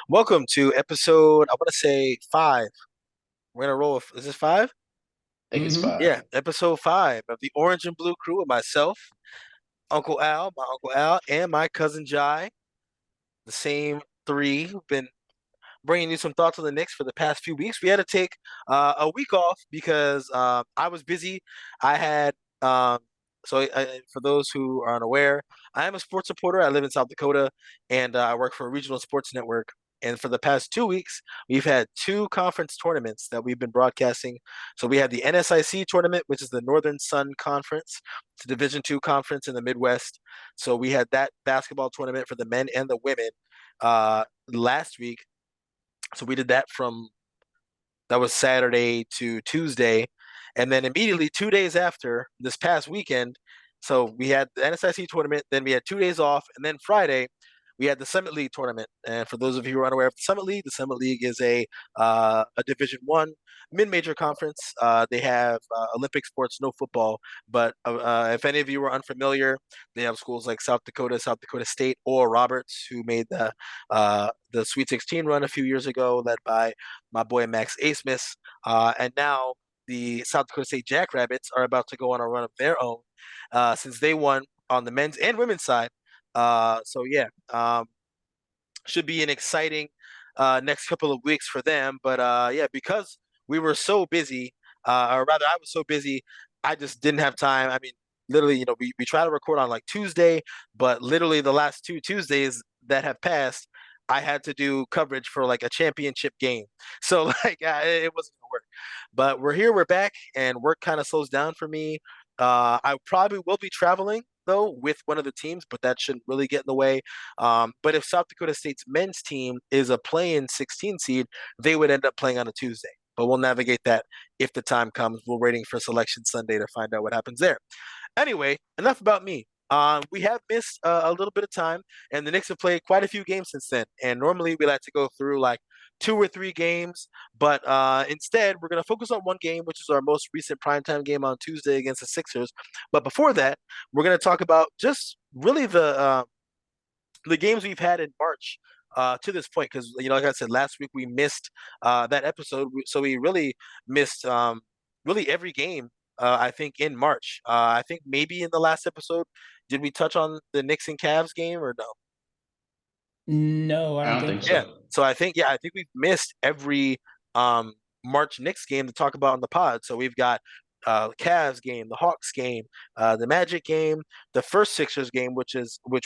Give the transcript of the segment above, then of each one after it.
Welcome to episode, I want to say five. We're gonna roll with, is this five? Think it's hmm Yeah, five. episode five of the Orange and Blue Crew with myself, Uncle Al, and my cousin Jai. The same three who've been bringing you some thoughts on the Knicks for the past few weeks. We had to take a week off because I was busy. I had um, for those who are unaware, I am a sports reporter. I live in South Dakota, and I work for a regional sports network. And for the past 2 weeks, we've had two conference tournaments that we've been broadcasting. So we had the NSIC tournament, which is the Northern Sun Conference. It's a Division II conference in the Midwest. So we had that basketball tournament for the men and the women last week. So we did that from that was Saturday to Tuesday. And then immediately 2 days after this past weekend, so we had the NSIC tournament, then we had 2 days off, and then Friday we had the Summit League tournament. And for those of you who are unaware of the Summit League is a Division I mid-major conference. They have Olympic sports, no football. But if any of you are unfamiliar, they have schools like South Dakota State, or Roberts, who made the Sweet 16 run a few years ago, led by my boy Max Asmus. And now the South Dakota State Jackrabbits are about to go on a run of their own since they won on the men's and women's side. So yeah, should be an exciting next couple of weeks for them. But yeah, because we were so busy, or rather, I was so busy, I just didn't have time. I mean, literally, we try to record on like Tuesday, but literally the last two Tuesdays that have passed, I had to do coverage for like a championship game. So like it wasn't gonna work. But we're here, we're back, and work kind of slows down for me. I probably will be traveling though with one of the teams, but that shouldn't really get in the way. But if South Dakota State's men's team is a play-in 16 seed, they would end up playing on a Tuesday. But we'll navigate that if the time comes. We're waiting for Selection Sunday to find out what happens there. Anyway, enough about me. We have missed a little bit of time, and the Knicks have played quite a few games since then. And normally we like to go through like two or three games, but instead we're going to focus on one game, which is our most recent primetime game on Tuesday against the Sixers. But before that, we're going to talk about just really the games we've had in March to this point, because like I said, last week we missed that episode, so we really missed really every game. I think in March. I think maybe in the last episode, did we touch on the Knicks and Cavs game or no? No, I I don't don't think think so. Yeah. so. So I think we've missed every um March Knicks game to talk about on the pod. So we've got the Cavs game, the Hawks game, the Magic game, the first Sixers game, which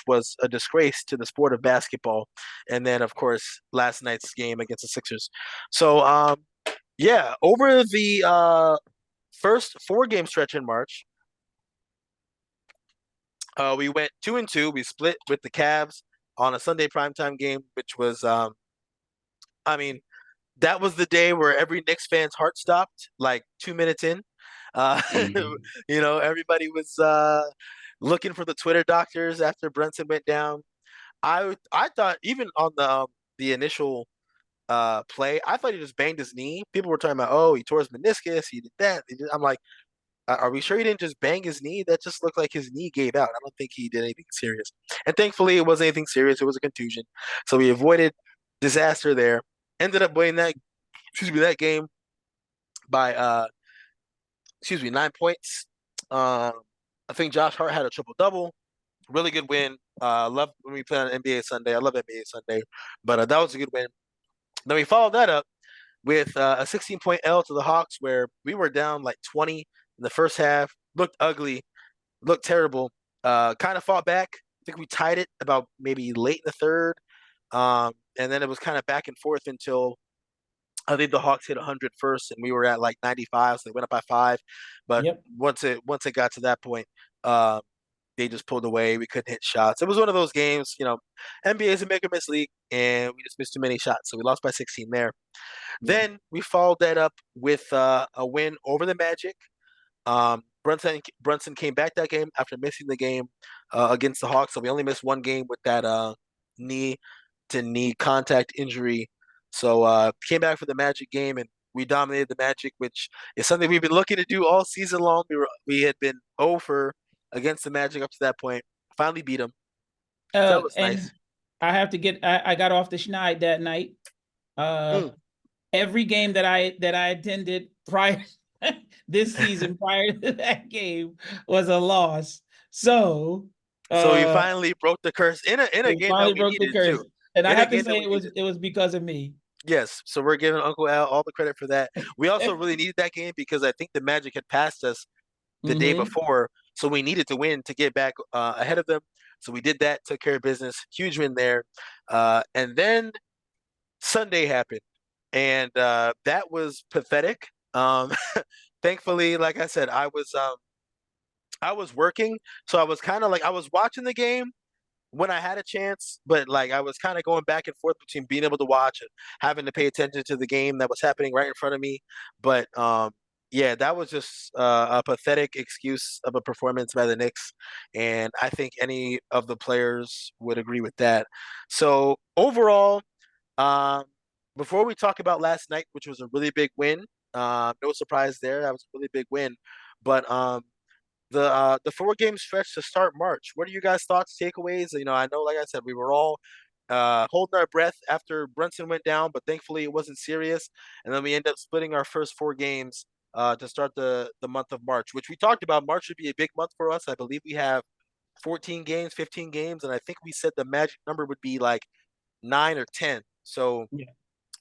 was a disgrace to the sport of basketball, and then of course last night's game against the Sixers. So yeah, over the first 4 game stretch in March, we went 2-2. We split with the Cavs on a Sunday primetime game, which was I mean, that was the day where every Knicks fan's heart stopped, like 2 minutes in. Uh, Hmm. everybody was looking for the Twitter doctors after Brunson went down. I thought even on the initial play, I thought he just banged his knee. People were talking about, oh, he tore his meniscus, he did that. I'm like, are we sure he didn't just bang his knee? That just looked like his knee gave out. I don't think he did anything serious. And thankfully, it wasn't anything serious. It was a contusion, so we avoided disaster there. Ended up winning that game by 9 points. Um, I think Josh Hart had a triple double. Really good win. Love when we play on NBA Sunday. I love NBA Sunday, but that was a good win. Then we followed that up with a 16-point L to the Hawks, where we were down like 20 in the first half. Looked ugly, looked terrible. Kind of fought back. I think we tied it about maybe late in the third, and then it was kind of back and forth until I think the Hawks hit 100 first, and we were at like 95, so they went up by 5. But Yep. once it got to that point, uh, they just pulled away. We couldn't hit shots. It was one of those games, NBA is a make or miss league, and we just missed too many shots, so we lost by 16 there. Yeah. Then we followed that up with a win over the Magic. Brunson came back that game after missing the game against the Hawks, so we only missed one game with that knee to knee contact injury. So came back for the Magic game, and we dominated the Magic, which is something we've been looking to do all season long. We had been over against the Magic up to that point. Finally beat them. So that was And nice. I have to get. I got off the schneid that night. Mm. Every game that I attended prior this season prior to that game was a loss. So So you uh finally broke the curse in a we game that finally we broke the needed curse. too. And I In a have to game that say we needed. it was because of me. Yes, so we're giving Uncle Al all the credit for that. We also really needed that game because I think the Magic had passed us the day Mm-hmm. before, so we needed to win to get back ahead of them. So we did that, took care of business, huge win there. And then Sunday happened, and that was pathetic. Thankfully, like I said, I was working, so I was kind of like I was watching the game when I had a chance, but like I was kind of going back and forth between being able to watch and having to pay attention to the game that was happening right in front of me. But yeah, that was just a pathetic excuse of a performance by the Knicks, and I think any of the players would agree with that. So overall, um, before we talk about last night, which was a really big win, no surprise there, that was a really big win. But the 4 game stretch to start March. What are you guys' thoughts, takeaways? You know, I know, like I said, we were all holding our breath after Brunson went down, but thankfully it wasn't serious. And then we end up splitting our first 4 games to start the month of March, which we talked about. March would be a big month for us. I believe we have 14 games, 15 games, and I think we said the magic number would be like 9 or 10. So Yeah.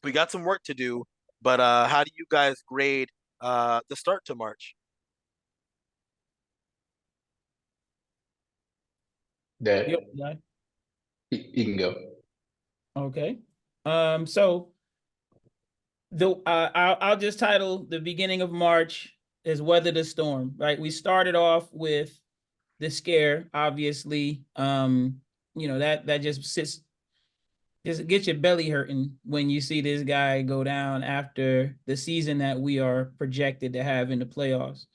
we got some work to do. But how do you guys grade the start to March? Yep. That Yeah. you can go. Okay. So I'll just title the beginning of March as Weather the Storm, right? We started off with the scare, obviously. That just gets your belly hurting when you see this guy go down after the season that we are projected to have in the playoffs.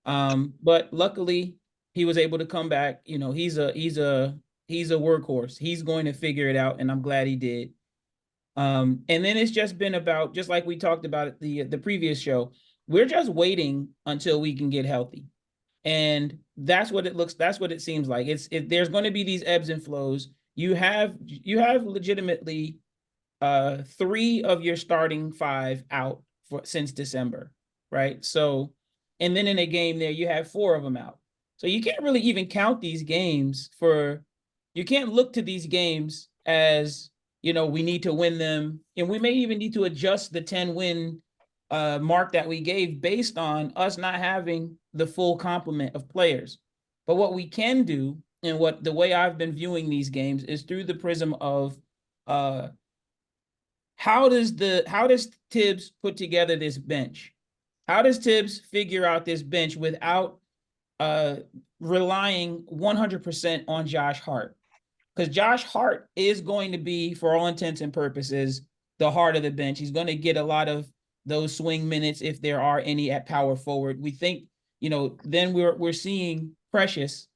But luckily he was able to come back. He's a workhorse. He's going to figure it out, and I'm glad he did. And then it's just been about, just like we talked about at the previous show, we're just waiting until we can get healthy. And that's what it seems like. There's going to be these ebbs and flows. You have legitimately 3 of your starting 5 out since December, right? So, and then in a game there, you have 4 of them out. So you can't really even count these games you can't look to these games as, we need to win them. And we may even need to adjust the 10-win mark that we gave based on us not having the full complement of players. But what we can do, and what the way I've been viewing these games, is through the prism of uh, how does Tibbs put together this bench? How does Tibbs figure out this bench without uh, relying 100% on Josh Hart? Because Josh Hart is going to be, for all intents and purposes, the heart of the bench. He's going to get a lot of those swing minutes if there are any at power forward. We think, then we're seeing Precious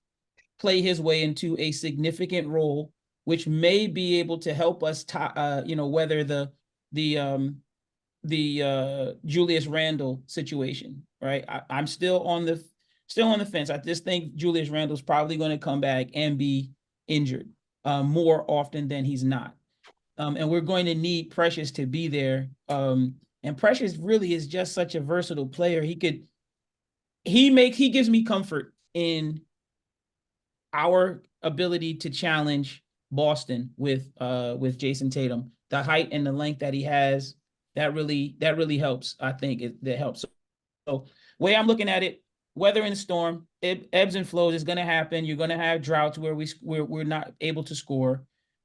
play his way into a significant role, which may be able to help us, weather the Julius Randle situation. Right, I'm still on the fence. I just think Julius Randle's probably going to come back and be injured more often than he's not. And we're going to need Precious to be there. And Precious really is just such a versatile player. He gives me comfort in our ability to challenge Boston with Jason Tatum. The height and the length that he has, that really helps. I think that helps. So, way I'm looking at it, weather in the storm, ebbs and flows is going to happen. You're going to have droughts where we're not able to score.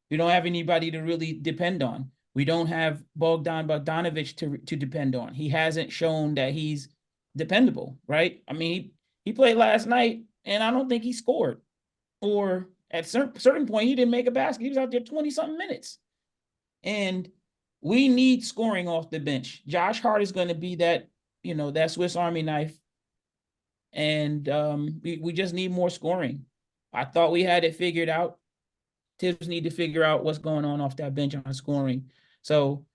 We don't have anybody to really depend on. We don't have Bogdanovich to depend on. He hasn't shown that he's dependable, right? I mean, he played last night, and I don't think he scored. Or at certain point, he didn't make a basket. He was out there 20-something minutes. And we need scoring off the bench. Josh Hart is going to be that Swiss Army knife. And we just need more scoring. I thought we had it figured out. Tibbs need to figure out what's going on off that bench on scoring. So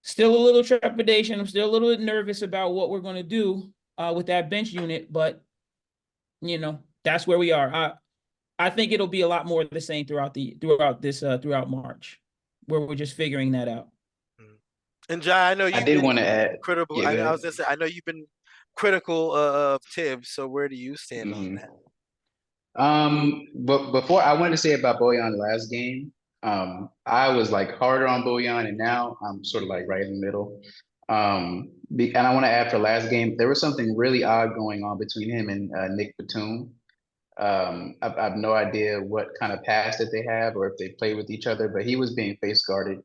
still a little trepidation. I'm still a little bit nervous about what we're going to do with that bench unit, but that's where we are. I think it'll be a lot more of the same throughout March, where we're just figuring that out. Mm. And Jai, I know I you've did been want to add. critical. Yeah, go I ahead. was gonna say, I know you've been critical of Tibbs. So where do you stand on that? Hmm. But before I wanted to say about Bojan last game, I was like harder on Bojan, and now I'm sort of like right in the middle. And I want to add for last game, there was something really odd going on between him and Nick Batum. I've no idea what kind of past that they have or if they play with each other, but he was being face guarded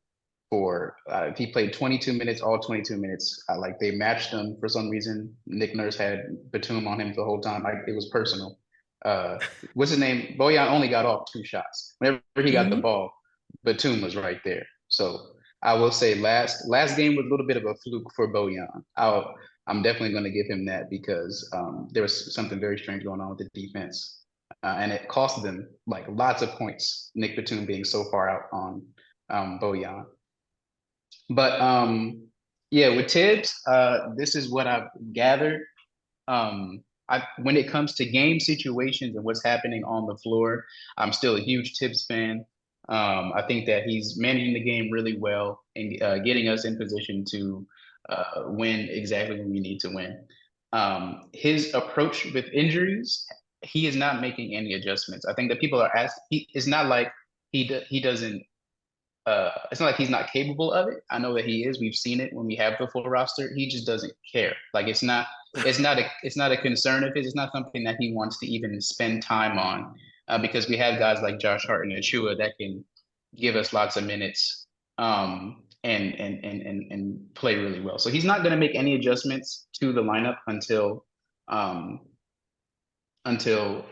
for he played 22 minutes, all 22 minutes. Like they matched him for some reason. Nick Nurse had Batum on him the whole time. Like it was personal. Uh, what's his name? Bojan only got off 2 shots. Whenever he got the Mm-hmm. ball, Batum was right there. So I will say last game was a little bit of a fluke for Bojan. I'm definitely going to give him that because there was something very strange going on with the defense, and it cost them like lots of points. Nick Batum being so far out on Bojan. But yeah, with Tibbs, this is what I've gathered. When it comes to game situations and what's happening on the floor, I'm still a huge Tibbs fan. I think that he's managing the game really well and getting us in position to win exactly when we need to win. His approach with injuries, he is not making any adjustments. I think that people are asking. It's not like he doesn't it's not like he's not capable of it. I know that he is. We've seen it when we have the full roster. He just doesn't care. Like it's not a concern of his. It's not something that he wants to even spend time on because we have guys like Josh Hart and Achua that can give us lots of minutes and play really well. So he's not going to make any adjustments to the lineup um, until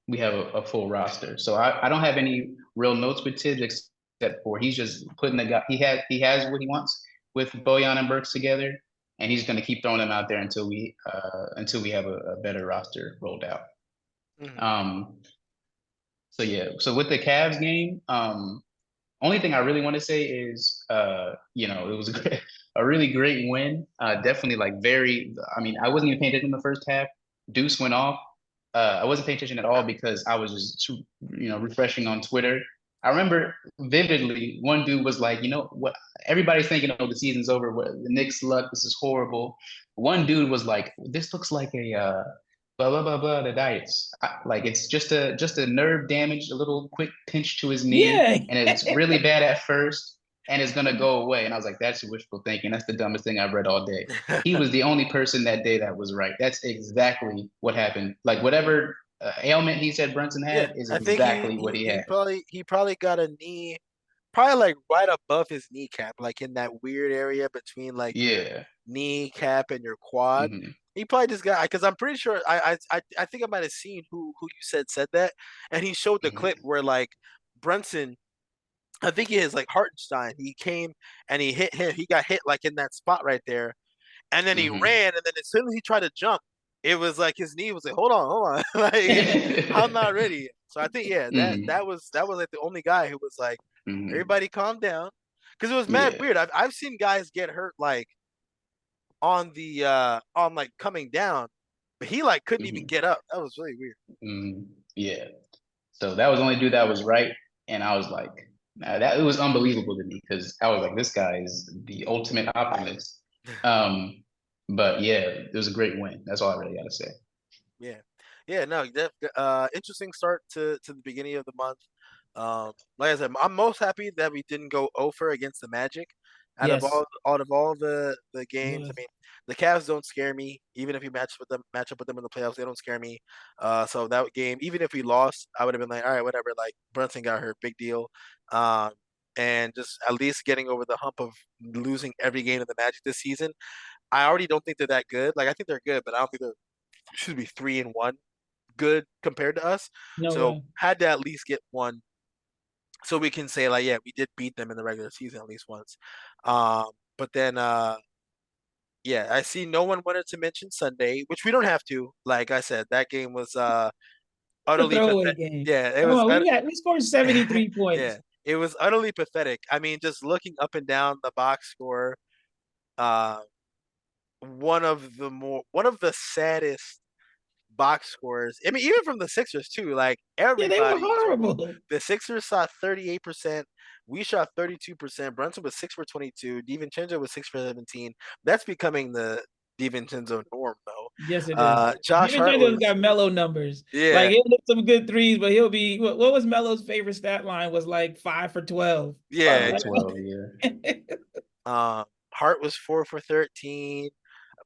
we have a full roster. So I don't have any real notes with Tibbs except for he's just putting the guy he has what he wants with Bojan and Burks together, and he's going to keep throwing them out there until we have a better roster rolled out. Mhm. Um, so yeah, so with the Cavs game, only thing I really want to say is, it was a really great win. Definitely like I mean, I wasn't even paying attention in the first half. Deuce went off. I wasn't paying attention at all because I was just refreshing on Twitter. I remember vividly one dude was like, you know what? Everybody's thinking, oh, the season's over. What the Knicks luck? This is horrible. One dude was like, this looks like a blah blah blah blah the diets. Like it's just a nerve damage, a little quick pinch to his knee, Yeah. and it's really bad at first, and it's gonna go away. And I was like, that's wishful thinking. That's the dumbest thing I've read all day. He was the only person that day that was right. That's exactly what happened. Like whatever ailment he said Brunson Yeah, had is I think exactly what he had. he probably got a knee, probably like right above his kneecap, like in that weird area between like your Yeah. kneecap and your quad. Hmm. He probably just got because I'm pretty sure I think I might have seen who you said that, and he showed the clip Hmm. where like Brunson, I think he is like Hartenstein. He came and he hit him. He got hit like in that spot right there, and then he Hmm. ran, and then as soon as he tried to jump, it was like his knee was like, hold on, like I'm not ready yet. So I think yeah, Hmm. that was like the only guy who was like, Hmm. everybody calm down, because it was mad Yeah. weird. I've seen guys get hurt like on the on like coming down, but he like couldn't even Hmm. get up. That was really weird. Hmm. Yeah. So that was the only dude that was right. And I was like, nah, that it was unbelievable to me because I was like, this guy is the ultimate optimist. Um, but yeah, it was a great win. That's all I really gotta say. Yeah, yeah, no, interesting start to the beginning of the month. Like I said, I'm most happy that we didn't go over against the Magic. Yes. Out of all the games, I Yes. mean, the Cavs don't scare me. Even if we match up with them in the playoffs, they don't scare me. So that game, even if we lost, I would have been like, all right, whatever. Like Brunson got hurt, big deal. Um, and just at least getting over the hump of losing every game of the Magic this season. I already don't think they're that good. Like I think they're good, but I don't think they're should be 3-1 good compared to us. No So way. had to at least get one so we can say like, yeah, we did beat them in the regular season at least once. Um, but then yeah, I see no one wanted to mention Sunday, which we don't have to. Like I said, that game was A utterly throwaway pathetic. game. Yeah, it Come was on, we scored 73 yeah, points. it was utterly pathetic. I mean, just looking up and down the box score, uh one of the saddest box scores. I mean, even from the Sixers too. Like Yeah, they were everybody scored. horrible. The Sixers shot 38%. We shot 32%. Brunson was 6 for 22. DiVincenzo was 6 for 17. That's becoming the DiVincenzo norm, though. Yes, it is. Josh Hart DiVincenzo's was, got mellow numbers. Like yeah, he'll hit some good threes, but he'll be what was Melo's favorite stat line was like 5 for 12. Five yeah, for yeah. 12, yeah. Hart was 4 for 13.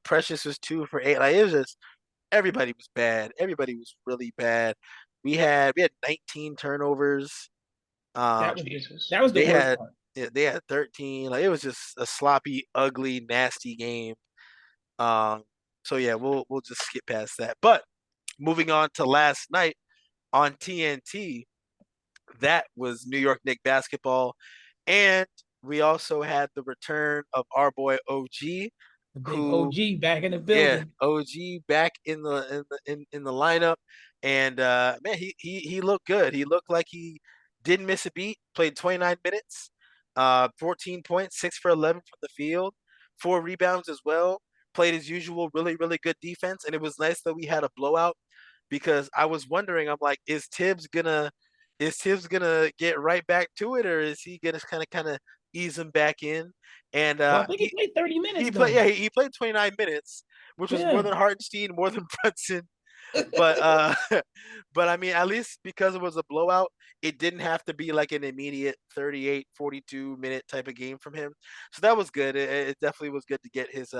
Precious was 2 for 8. Like it was just everybody was bad. Everybody was really bad. We had 19 turnovers. Um, That was Jesus. that was the they worst had part. yeah, they had 13. Like it was just a sloppy, ugly, nasty game. Um, so yeah, we'll just skip past that. But moving on to last night on TNT, that was New York Knicks basketball, and we also had the return of our boy OG, The big who OG back in the yeah, building. OG back in the lineup, and man, he looked good. He looked like he didn't miss a beat. Played 29 minutes, 14 points, 6 for 11 from the field, 4 rebounds as well. Played his usual really good defense, and it was nice that we had a blowout because I was wondering, I'm like, is Tibbs gonna get right back to it, or is he gonna kind of ease him back in? And Well, I think he played 30 minutes he played, though. yeah, he played 29 minutes, which was more Yeah. than Hartenstein, more than Brunson. But but I mean, at least because it was a blowout, it didn't have to be like an immediate 38, 42 minute type of game from him. So that was good. It definitely was good to get his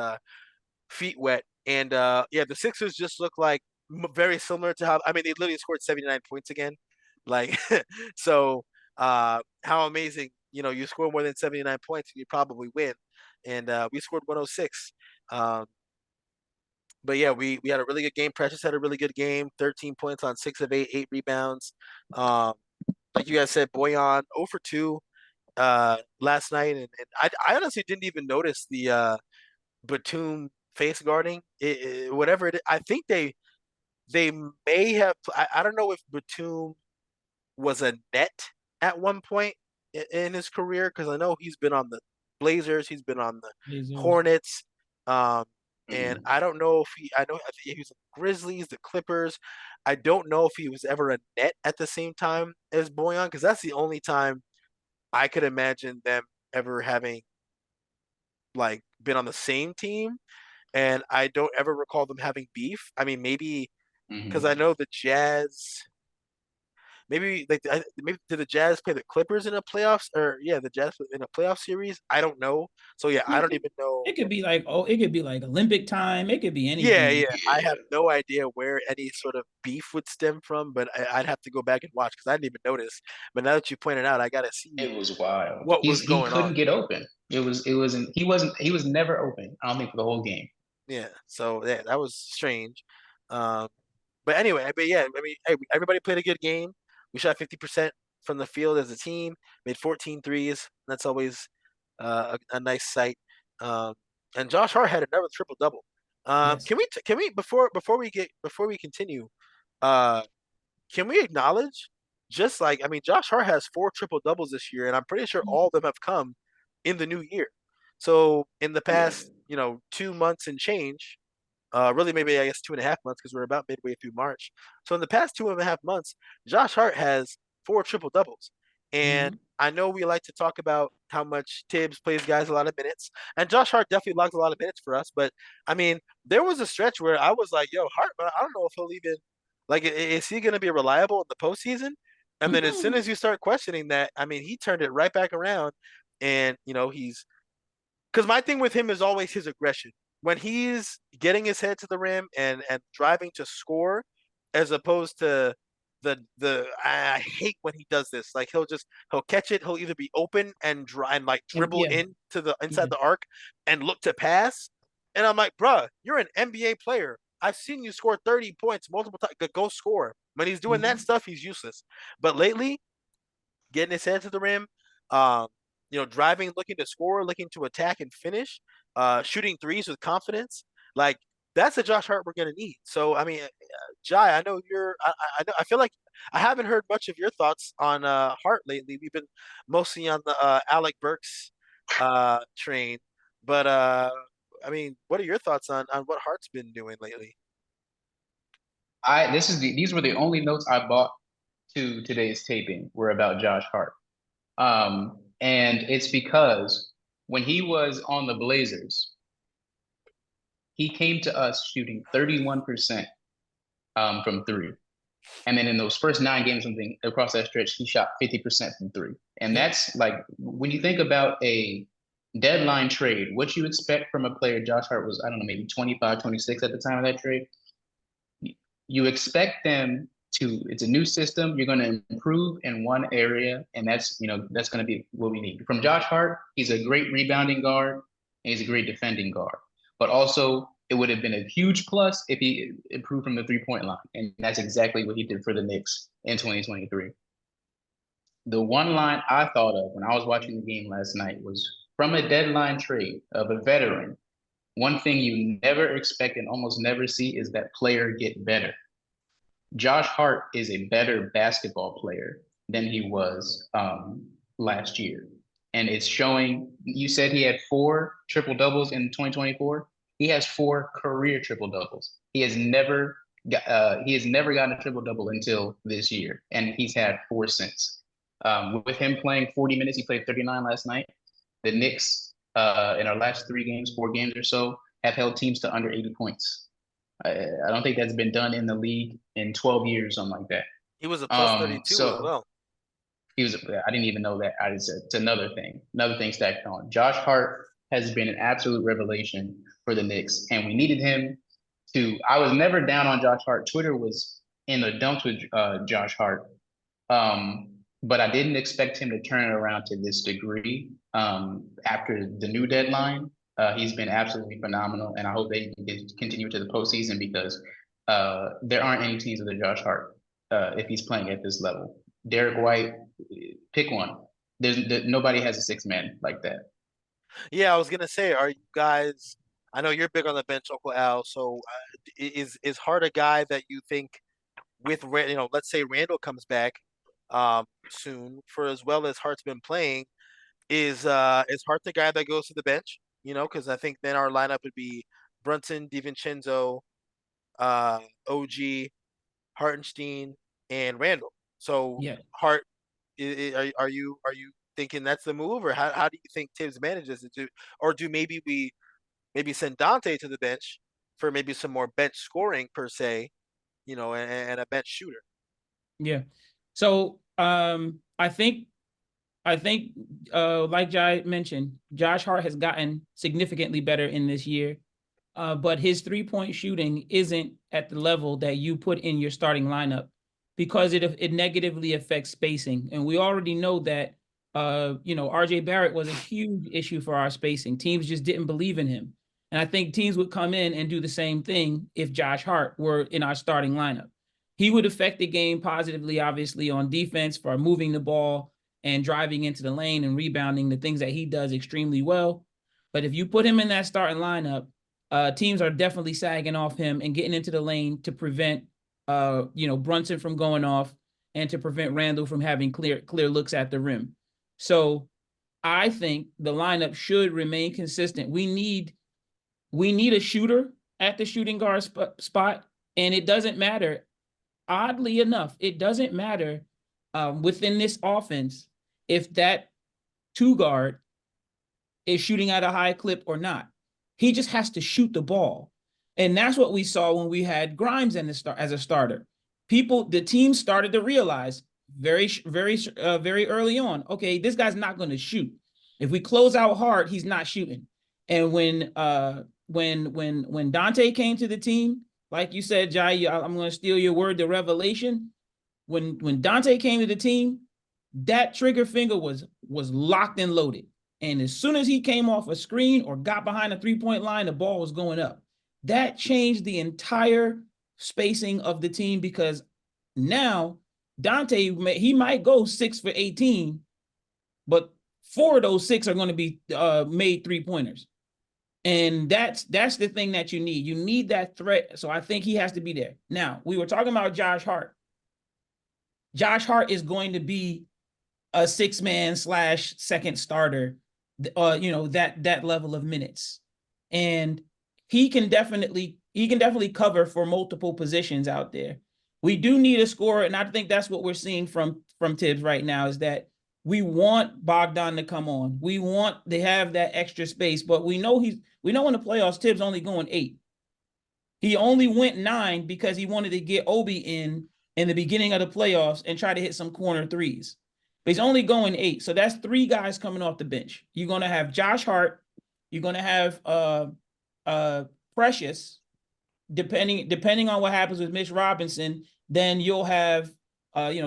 feet wet. And yeah, the Sixers just look like very similar to how, I mean, they literally scored 79 points again. Like so how amazing, you score more than 79 points and you probably win. And we scored 106. Um, but yeah, we had a really good game. Precious had a really good game. 13 points on 6 of 8, 8 rebounds. Um, like you guys said, Boyan 0 for 2 last night, and I honestly didn't even notice the Batum face guarding. Whatever it is, I think they may have. I don't know if Batum was a net at one point in his career because I know he's been on the Blazers, he's been on the Jesus. Hornets, um, and Mhm. I don't know if I think he was the Grizzlies, the Clippers. I don't know if he was ever a net at the same time as Boyan because that's the only time I could imagine them ever having like been on the same team, and I don't ever recall them having beef. I mean, maybe because I Mhm. know the Jazz. Maybe like maybe did the Jazz play the Clippers in a playoffs or yeah the Jazz in a playoff series? I don't know. So yeah, I Yeah, don't even know. it could be like it could be like Olympic time. It could be Yeah, anything. yeah, I have Yeah, no idea where any sort of beef would stem from, but I'd have to go back and watch because I didn't even notice. But now that you pointed out, I gotta see it was wild. what was He going on. couldn't get open. He was never open. I don't think for the whole game. Yeah, so yeah, that was strange. Um, But anyway, but yeah, I mean, hey, everybody played a good game. We shot 50% from the field as a team, made 14 threes. That's always a nice sight. Um, and Josh Hart had another triple double. Yes. Can we before we continue, uh, can we acknowledge just like I mean, Josh Hart has 4 triple doubles this year, and I'm pretty sure all of them have come in the new year. So in the Yeah. past, 2 months and change, really maybe I guess 2.5 months because we're about midway through March. So in the past 2.5 months, Josh Hart has 4 triple doubles. And Mm-hmm. I know we like to talk about how much Tibbs plays guys a lot of minutes, and Josh Hart definitely logs a lot of minutes for us. But I mean, there was a stretch where I was like, "Yo, Hart, I don't know if he'll even like, is he going to be reliable in the postseason?" And then as soon Mm-hmm. as you start questioning that, I mean, he turned it right back around, and he's because my thing with him is always his aggression. When he's getting his head to the rim and driving to score, as opposed to I hate when he does this. Like he'll catch it. He'll either be open and like dribble Yeah. into the inside Yeah. the arc and look to pass. And I'm like, bruh, you're an NBA player. I've seen you score 30 points multiple times. Go score. When he's doing that Mm-hmm. stuff, he's useless. But lately, getting his head to the rim, um, driving, looking to score, looking to attack and finish, shooting threes with confidence. Like that's a Josh Hart we're gonna need. So I mean, Jai, I know you're. I know. I feel like I haven't heard much of your thoughts on Hart lately. We've been mostly on the Alec Burks train, but I mean, what are your thoughts on what Hart's been doing lately? These were the only notes I bought to today's taping were about Josh Hart. And it's because when he was on the Blazers, he came to us shooting 31% from three. And then in those first 9 games, something across that stretch, he shot 50% from three. And Yep. that's like when you think about a deadline trade, what you expect from a player, Josh Hart was, I don't know, maybe 25, 26 at the time of that trade. You expect them to, it's a new system. You're going to improve in one area, and that's going to be what we need. From Josh Hart, he's a great rebounding guard, and he's a great defending guard. But also, it would have been a huge plus if he improved from the 3-point line. And that's exactly what he did for the Knicks in 2023. The one line I thought of when I was watching the game last night was from a deadline trade of a veteran. One thing you never expect and almost never see is that player get better. Josh Hart is a better basketball player than he was last year. And it's showing. You said he had 4 triple doubles in 2024. He has 4 career triple doubles. He has never gotten a triple double until this year, and he's had 4 since. With him playing 40 minutes, he played 39 last night. The Knicks, in our last 3 games, 4 games or so, have held teams to under 80 points. I don't think that's been done in the league in 12 years, something like that. He was a plus 32 as So well. he was. I didn't even know that. It's another thing stacked on. Josh Hart has been an absolute revelation for the Knicks, and we needed him to. I was never down on Josh Hart. Twitter was in the dumps with Josh Hart, but I didn't expect him to turn it around to this degree after the new deadline. He's been absolutely phenomenal, and I hope they can continue to the postseason because there aren't any teams with a Josh Hart if he's playing at this level. Derek White, pick one. Nobody has a 6-man like that. Yeah, I was gonna say, are you guys? I know you're big on the bench, Uncle Al. So is Hart a guy that you think with let's say Randall comes back soon, for as well as Hart's been playing, is Hart the guy that goes to the bench? Because I think then our lineup would be Brunson, DiVincenzo, OG, Hartenstein, and Randall. So Yeah. Hart, are you thinking that's the move, or how do you think Tibbs manages it? Or do we maybe send Dante to the bench for maybe some more bench scoring per se, and a bench shooter? Yeah. So I think like Jai mentioned, Josh Hart has gotten significantly better in this year. But his 3-point shooting isn't at the level that you put in your starting lineup because it negatively affects spacing. And we already know that RJ Barrett was a huge issue for our spacing. Teams just didn't believe in him. And I think teams would come in and do the same thing if Josh Hart were in our starting lineup. He would affect the game positively, obviously, on defense for moving the ball and driving into the lane and rebounding, the things that he does extremely well. But if you put him in that starting lineup, teams are definitely sagging off him and getting into the lane to prevent, Brunson from going off and to prevent Randall from having clear looks at the rim. So I think the lineup should remain consistent. We need a shooter at the shooting guard spot, and it doesn't matter. Oddly enough, it doesn't matter within this offense if that 2 guard is shooting at a high clip or not. He just has to shoot the ball. And that's what we saw when we had Grimes as a starter. The team started to realize very, very, very early on, okay, this guy's not going to shoot. If we close out hard, he's not shooting. And when Dante came to the team, like you said, Jai, I'm going to steal your word, the revelation. When Dante came to the team, that trigger finger was locked and loaded. And as soon as he came off a screen or got behind a 3-point line, the ball was going up. That changed the entire spacing of the team because now Dante, he might go 6 for 18, but 4 of those 6 are going to be made 3-pointers. And that's the thing that you need. You need that threat. So I think he has to be there. Now, we were talking about Josh Hart. Josh Hart is going to be a 6-man / second starter, that level of minutes. And he can definitely definitely cover for multiple positions out there. We do need a scorer, and I think that's what we're seeing from Tibbs right now is that we want Bogdan to come on. We want to have that extra space, but we know in the playoffs Tibbs only going 8. He only went 9 because he wanted to get Obi in the beginning of the playoffs and try to hit some corner threes. But he's only going 8. So that's 3 guys coming off the bench. You're going to have Josh Hart. You're going to have Precious. Depending on what happens with Mitch Robinson, then you'll have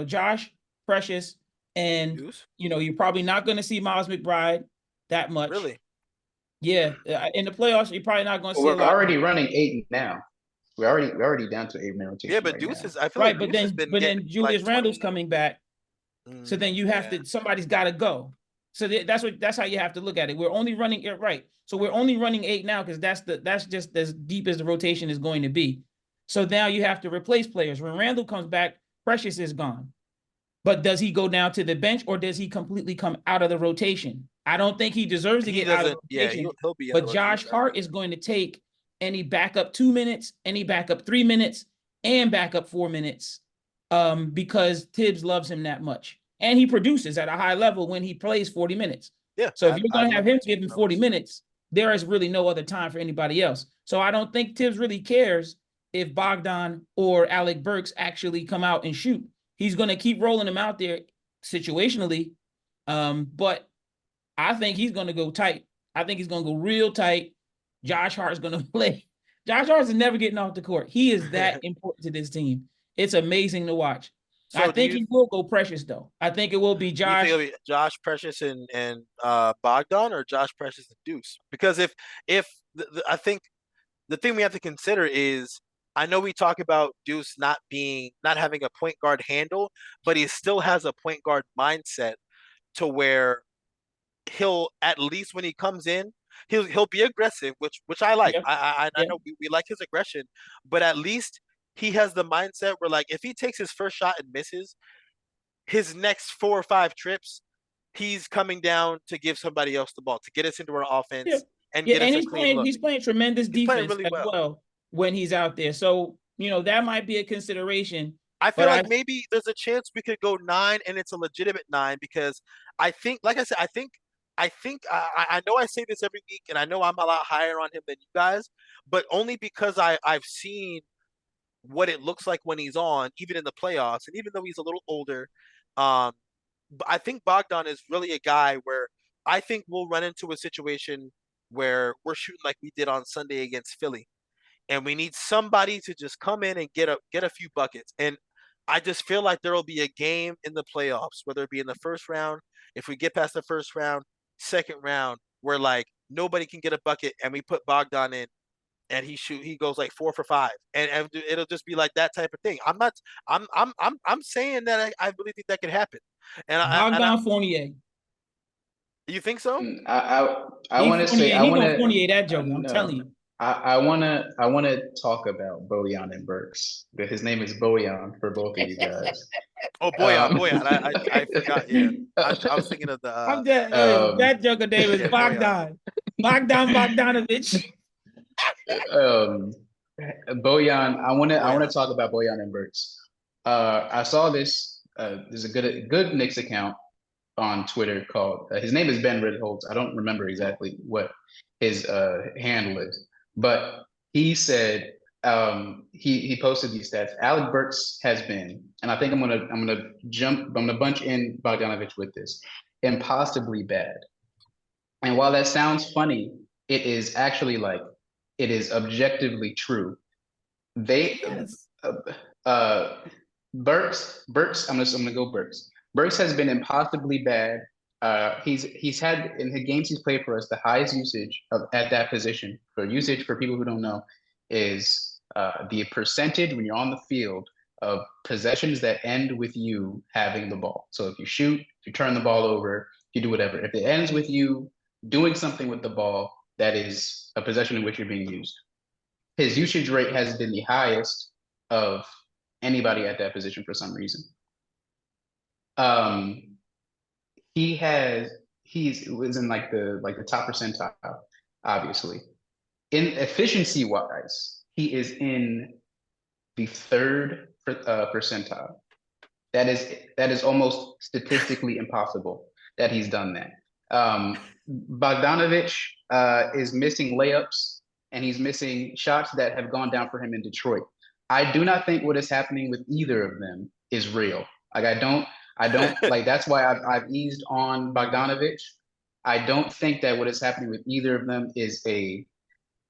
Josh, Precious, and Deuce? You're probably not going to see Miles McBride that much. Really? Yeah, in the playoffs, you're probably not going to see a We're lot. already running 8 now. We're already down to 8 man rotation. Yeah, but right Deuce now. is. I feel Right, like Deuce has been but getting then Julius like Randle's 20. coming back, so then you have to. Somebody's got to go. So that's how you have to look at it. We're only running it right. So we're only running 8 now because that's just as deep as the rotation is going to be. So now you have to replace players. When Randle comes back, Precious is gone. But does he go down to the bench or does he completely come out of the rotation? I don't think he deserves to He get out of doesn't. the Yeah, rotation. he'll be in But the Josh rotation. Hart is going to take any backup 2 minutes, any backup 3 minutes, and backup 4 minutes, because Tibbs loves him that much, and he produces at a high level when he plays 40 minutes. Yeah. So if you're going to have him give him numbers. 40 minutes, there is really no other time for anybody else. So I don't think Tibbs really cares if Bogdan or Alec Burks actually come out and shoot. He's going to keep rolling them out there situationally, but I think he's going to go tight. I think he's going to go real tight. Josh Hart is going to play. Josh Hart is never getting off the court. He is that important to this team. It's amazing to watch. So I think he will go Precious, though. I think it will be Josh. You think it'll be Josh Precious and Bogdan or Josh Precious and Deuce? Because if I think the thing we have to consider is I know we talk about Deuce not having a point guard handle, but he still has a point guard mindset to where he'll at least when he comes in, he'll be aggressive, which I like. Yep. I know we like his aggression, but at least he has the mindset where like if he takes his first shot and misses, his next 4 or 5 trips, he's coming down to give somebody else the ball to get us into our offense and get us a clean look. He's playing tremendous defense really as well when he's out there. So that might be a consideration. I feel like maybe there's a chance we could go 9 and it's a legitimate 9 because I think, like I said, I know I say this every week and I know I'm a lot higher on him than you guys, but only because I've seen what it looks like when he's on, even in the playoffs, and even though he's a little older, I think Bogdan is really a guy where I think we'll run into a situation where we're shooting like we did on Sunday against Philly, and we need somebody to just come in and get a few buckets. And I just feel like there will be a game in the playoffs, whether it be in the first round, if we get past the first round, second round, where like nobody can get a bucket, and we put Bogdan in, and he goes like 4 for 5, and it'll just be like that type of thing. I'm saying that I really think that could happen. And Bogdan Fournier. You think so? I want to say he gonna Fournier that joke. I'm telling you. I want to talk about Bojan and Burks. His name is Bojan for both of you guys. Oh, Bojan. I forgot. Yeah, I was thinking of the. That joker name is Bogdan. Bogdan Bogdanovich. Bojan, I want to talk about Bojan and Burks. I saw this. There's a good Knicks account on Twitter called. His name is Ben Ritholtz. I don't remember exactly what his handle is, but he said he posted these stats. Alec Burks has been, and I think I'm gonna bunch in Bogdanovich with this, impossibly bad. And while that sounds funny, it is actually like it is objectively true. They Burks. I'm gonna go Burks. Burks has been impossibly bad. He's had in the games he's played for us the highest usage at that position. For usage, for people who don't know, is the percentage when you're on the field of possessions that end with you having the ball. So if you shoot, if you turn the ball over, you do whatever. If it ends with you doing something with the ball, that is a possession in which you're being used. His usage rate has been the highest of anybody at that position for some reason. He was in like the top percentile, obviously. In efficiency wise, he is in the third percentile. That is almost statistically impossible that he's done that. Bogdanovich is missing layups and he's missing shots that have gone down for him in Detroit. I do not think what is happening with either of them is real. Like I don't like that's why I've eased on Bogdanovich. I don't think that what is happening with either of them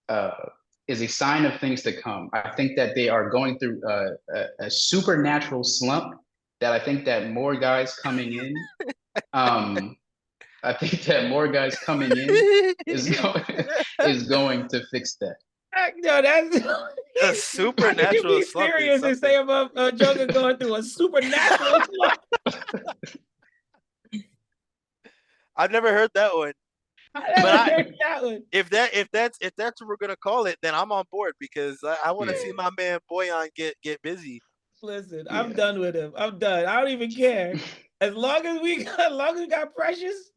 uh, is a sign of things to come. I think that they are going through a supernatural slump that I think that more guys coming in, I think that more guys coming in is going is going to fix that. No, that's A how can you supernatural be slump is serious and something. say about Joker going through a supernatural slump? I've never heard that one. I But never heard that one. if that's what we're gonna call it, then I'm on board because I want to Yeah. see my man Boyan get busy. Listen, Yeah. I'm done with him. I'm done. I don't even care. As long as we got Precious,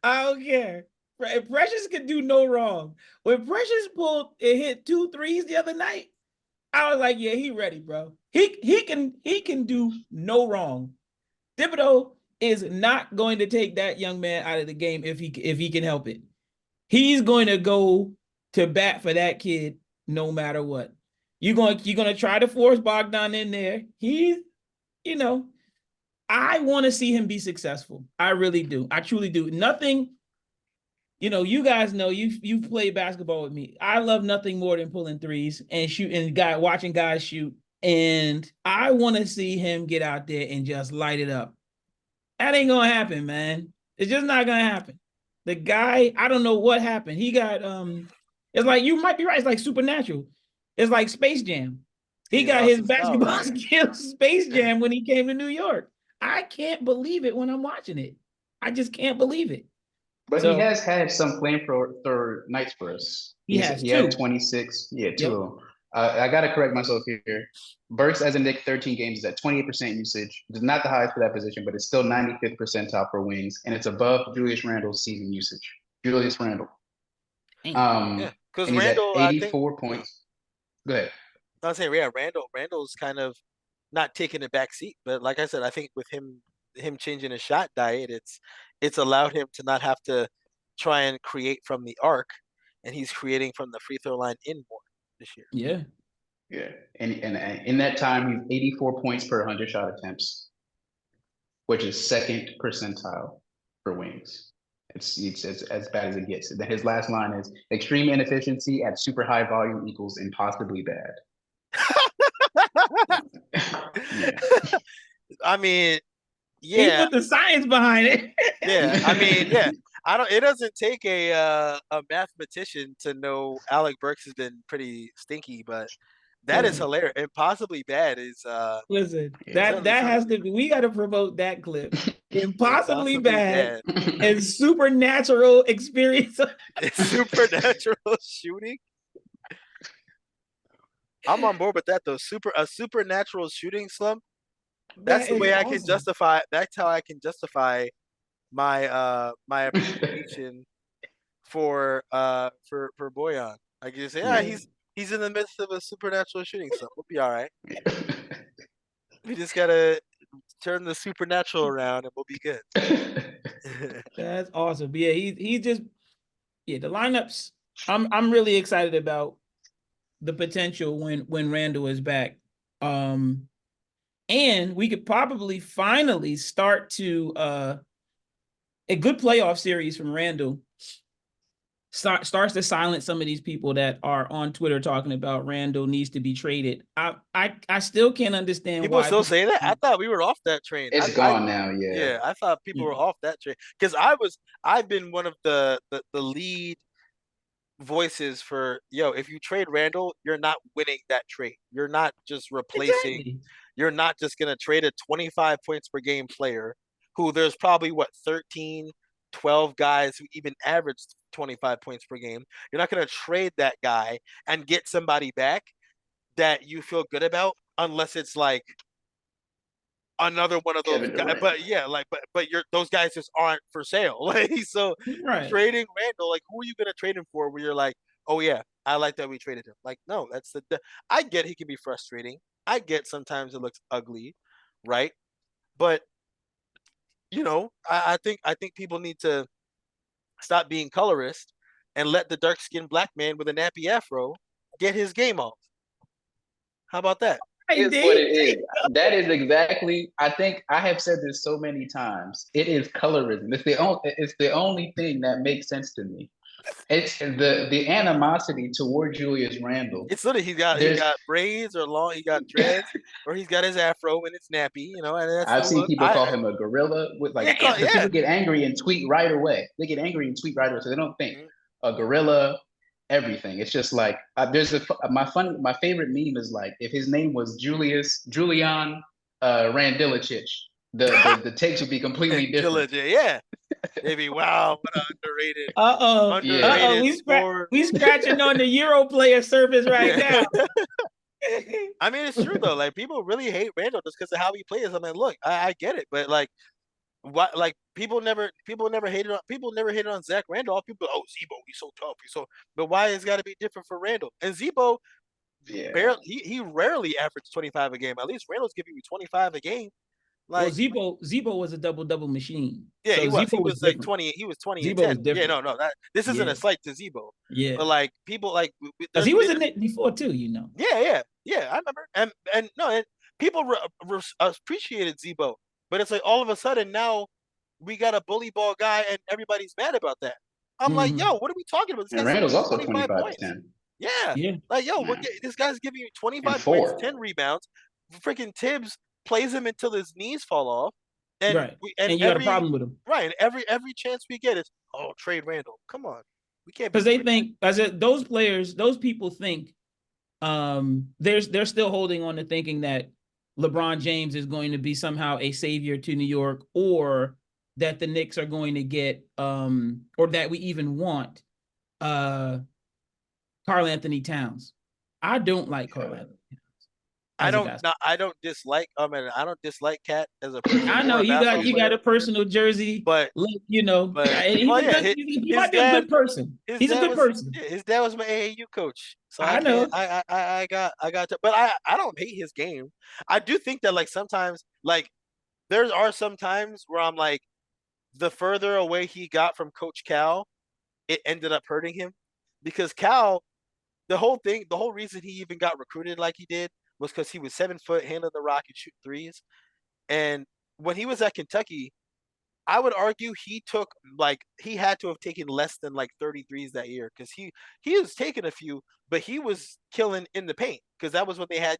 I don't care. Precious can do no wrong. When Precious pulled and hit 2 threes the other night, I was like, yeah, he ready, bro. He can do no wrong. Thibodeau is not going to take that young man out of the game if he can help it. He's going to go to bat for that kid no matter what. You're going to try to force Bogdan in there. He's, I want to see him be successful. I really do. I truly do. Nothing, you guys know you've played basketball with me. I love nothing more than pulling threes and watching guys shoot. And I want to see him get out there and just light it up. That ain't gonna happen, man. It's just not gonna happen. The guy, I don't know what happened. He got it's like you might be right. It's like supernatural. It's like Space Jam. He got lost his his power. basketball skills Space Jam when he came to New York. I can't believe it when I'm watching it. I just can't believe it. But So he has had some flamethrower nights for us. he has He two. had 26. Yeah, two Yep. of them. I got to correct myself here. Burks as a Knick, 13 games is at 28% usage. It's not the highest for that position, but it's still 95th percentile for wings, and it's above Julius Randle's season usage. Julius Randle. Yeah, because And he's at Randall, I think 84 points. Go ahead. I was saying, yeah, Randall's kind of not taking a back seat, but like I said, I think with him changing his shot diet, it's allowed him to not have to try and create from the arc, and he's creating from the free throw line in more this year. Yeah. Yeah, and in that time, he's 84 points per 100 shot attempts, which is second percentile for wings. It's as bad as it gets. Then his last line is extreme inefficiency at super high volume equals impossibly bad. Yeah. I mean, He yeah, put the science behind it. yeah. I mean, yeah. I don't. It doesn't take a mathematician to know Alec Burks has been pretty stinky, but that is Listen. hilarious. Impossibly bad is Listen, Yeah. that has to be. We got to promote that clip. Impossibly bad and supernatural experience. It's supernatural shooting. I'm on board with that though. A supernatural shooting slump. That's the way I can justify. That's how I can justify my appreciation for Boyan. I can say, yeah, he's in the midst of a supernatural shooting slump. We'll be all right. We just gotta turn the supernatural around and we'll be good. That's awesome. But yeah, he just the lineups. I'm really excited about the potential when Randall is back. And we could probably finally start to a good playoff series from Randall starts to silence some of these people that are on Twitter talking about Randall needs to be traded. I still can't understand people why still say that. I thought we were off that train. It's gone now. Yeah. Yeah, I thought people were off that train because I've been one of the lead voices for if you trade Randall, you're not winning that trade. You're not just replacing. Exactly. You're not just gonna trade a 25 points per game player who there's probably 13, 12 guys who even averaged 25 points per game. You're not gonna trade that guy and get somebody back that you feel good about unless it's like another one of those guys. But yeah, but those guys just aren't for sale. Like so Right. trading Randall, like who are you gonna trade him for where you're like, oh yeah, I like that we traded him. Like, no, that's I get he can be frustrating. I get sometimes it looks ugly, right? But I think people need to stop being colorist and let the dark skinned black man with a nappy afro get his game off. How about that? Hey, Is what D. it is. That is exactly. I think I have said this so many times. It is colorism. It's the only thing that makes sense to me. It's the animosity toward Julius Randle. It's literally he There's got braids or long, he got dreads, or he's got his afro and it's nappy, and that's the I've seen look. people call him a gorilla with like Yeah, because people get angry and tweet right away. They get angry and tweet right away, so they don't think Mhm. a gorilla, everything. It's just like there's my favorite meme is like if his name was Julian Randilicic, the takes would be completely different. Yeah. Maybe wow, what an underrated, Yeah, sport. We scratching on the Euro player surface right Yeah. now. I mean, it's true though. Like people really hate Randall just because of how he plays. I mean, look, I get it, but like, what? Like people never hated on Zach Randolph. People, oh Zebo, he's so tough, he's so. But why it's got to be different for Randall? And Zebo yeah. barely, he rarely averaged 25 a game. At least Randall's giving you 25 a game. Well, Like, Zebo was a double machine. yeah, So he was. He Zebo was was like different. 20. He was 20 and Zebo 10. was Yeah, different. no. This isn't Yeah. a slight to Zebo. Yeah. But like people like Because he was in it before too, you know. Yeah. I remember. And no, and people appreciated Zebo, but it's like all of a sudden now we got a bully ball guy and everybody's mad about that. I'm like, yo, what are we talking about? This And guy's Randall's scoring also 25 25 points. to 10. Yeah. Yeah. Like, yo, Yeah. this guy's giving you 25 And points, 4. 10 rebounds. Freaking Tibbs plays him until his knees fall off. And Right. And you got a problem with him. Right. And every chance we get is, oh, trade Randall. Come on. We can't be Because they doing think those people think they're still holding on to thinking that LeBron James is going to be somehow a savior to New York, or that the Knicks are going to get or that we even want Karl Anthony Towns. I don't like Karl Anthony. I don't dislike. I mean, I don't dislike Cat as a person. I know or a you basketball got player, a personal jersey, but you know, but he well, yeah, might be a good person. He's a good person. His dad was my AAU coach, so I I know. can't. I got to, but I don't hate his game. I do think that like sometimes like there are some times where I'm like the further away he got from Coach Cal, it ended up hurting him because Cal, the whole reason he even got recruited like he did was because he was 7 foot, handling the rock and shooting threes. And when he was at Kentucky, I would argue he had to have taken less than like 33s that year because he was taking a few, but he was killing in the paint because that was when they had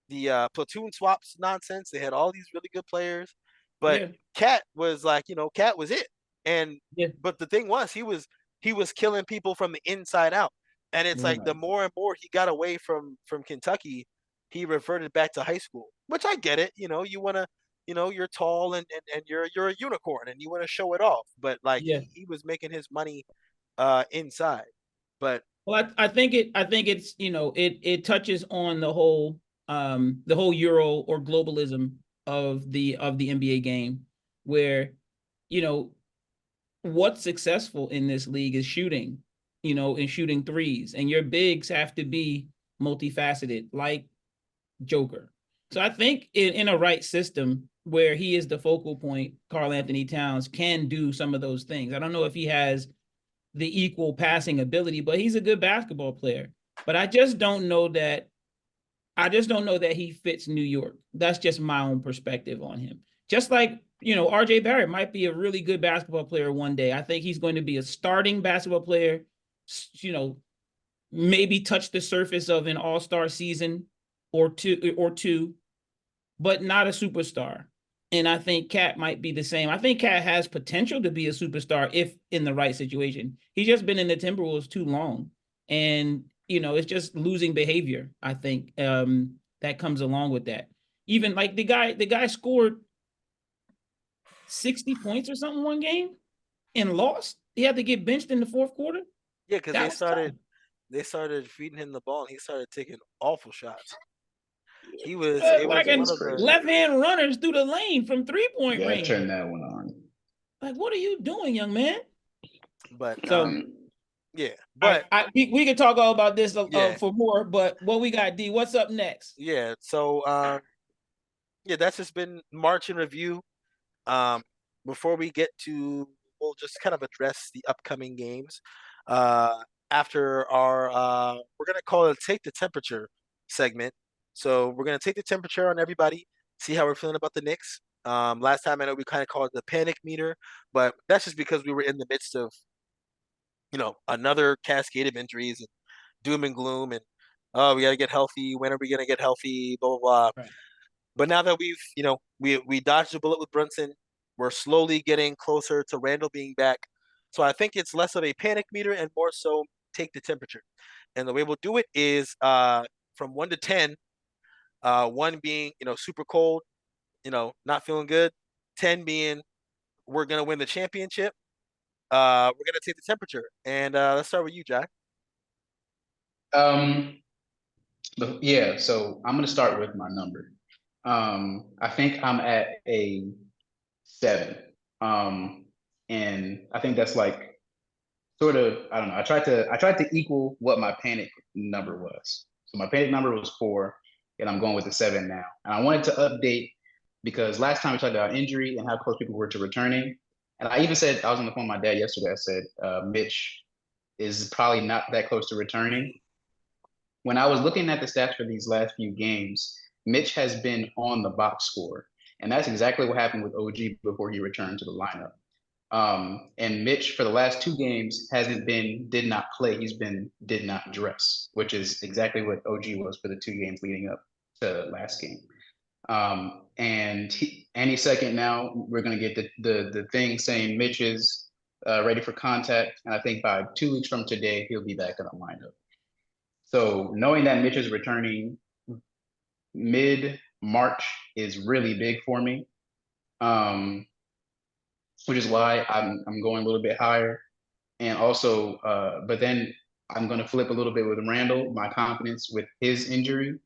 the platoon swaps nonsense. They had all these really good players, but Yeah. Cat was like Cat was it. And Yeah. but the thing was he was killing people from the inside out. And it's like the more and more he got away from Kentucky, he reverted back to high school, which I get it. You want to, you're tall and you're a unicorn and you want to show it off. But like Yeah. he was making his money inside. But Well, I think it's it touches on the whole Euro or globalism of the NBA game, where what's successful in this league is shooting, and shooting threes, and your bigs have to be multifaceted, like Joker. So I think in a right system where he is the focal point, Karl Anthony Towns can do some of those things. I don't know if he has the equal passing ability, but he's a good basketball player. But I just don't know that he fits New York. That's just my own perspective on him. Just like, RJ Barrett might be a really good basketball player one day. I think he's going to be a starting basketball player, maybe touch the surface of an all-star season or two, but not a superstar. And I think Cat might be the same. I think Cat has potential to be a superstar if in the right situation. He's just been in the Timberwolves too long. And, it's just losing behavior, I think, that comes along with that. Even like the guy scored 60 points or something one game and lost. He had to get benched in the fourth quarter. yeah, because they started feeding him the ball and he started taking awful shots. It was like one of the left-hand runners through the lane from 3-point Yeah, range. turn that one on. Like, what are you doing, young man? But So Yeah, All right, but we can talk all about this yeah, for more, but what we got, D? What's up next? yeah. So yeah, that's just been March in review. Um, before we get to, we'll just kind of address the upcoming games. After our, we're gonna call it take the temperature segment. So we're gonna take the temperature on everybody, see how we're feeling about the Knicks. Last time I know we kind of called it the panic meter, but that's just because we were in the midst of, another cascade of injuries and doom and gloom, and oh, we got to get healthy. When are we gonna get healthy? Blah blah blah. Right. But now that we dodged a bullet with Brunson, we're slowly getting closer to Randall being back. So I think it's less of a panic meter and more so take the temperature. And the way we'll do it is from 1 to 10, one being super cold, not feeling good, 10 being we're gonna win the championship. We're gonna take the temperature, and let's start with you, Jack. Um, but yeah, so I'm gonna start with my number. I think I'm at a 7. Um, and I think that's like sort of, I don't know. I tried to equal what my panic number was. So my panic number was 4, and I'm going with the 7 now. And I wanted to update because last time we talked about injury and how close people were to returning. And I even said I was on the phone with my dad yesterday. I said Mitch is probably not that close to returning. When I was looking at the stats for these last few games, Mitch has been on the box score. And that's exactly what happened with OG before he returned to the lineup. And Mitch, for the last 2 games, did not play. He's been did not dress, which is exactly what OG was for the 2 games leading up to last game. And any second now, we're going to get the thing saying Mitch is ready for contact. And I think by 2 weeks from today, he'll be back in the lineup. So knowing that Mitch is returning mid March is really big for me, which is why I'm going a little bit higher. And also, but then I'm going to flip a little bit with Randall. My confidence with his injury,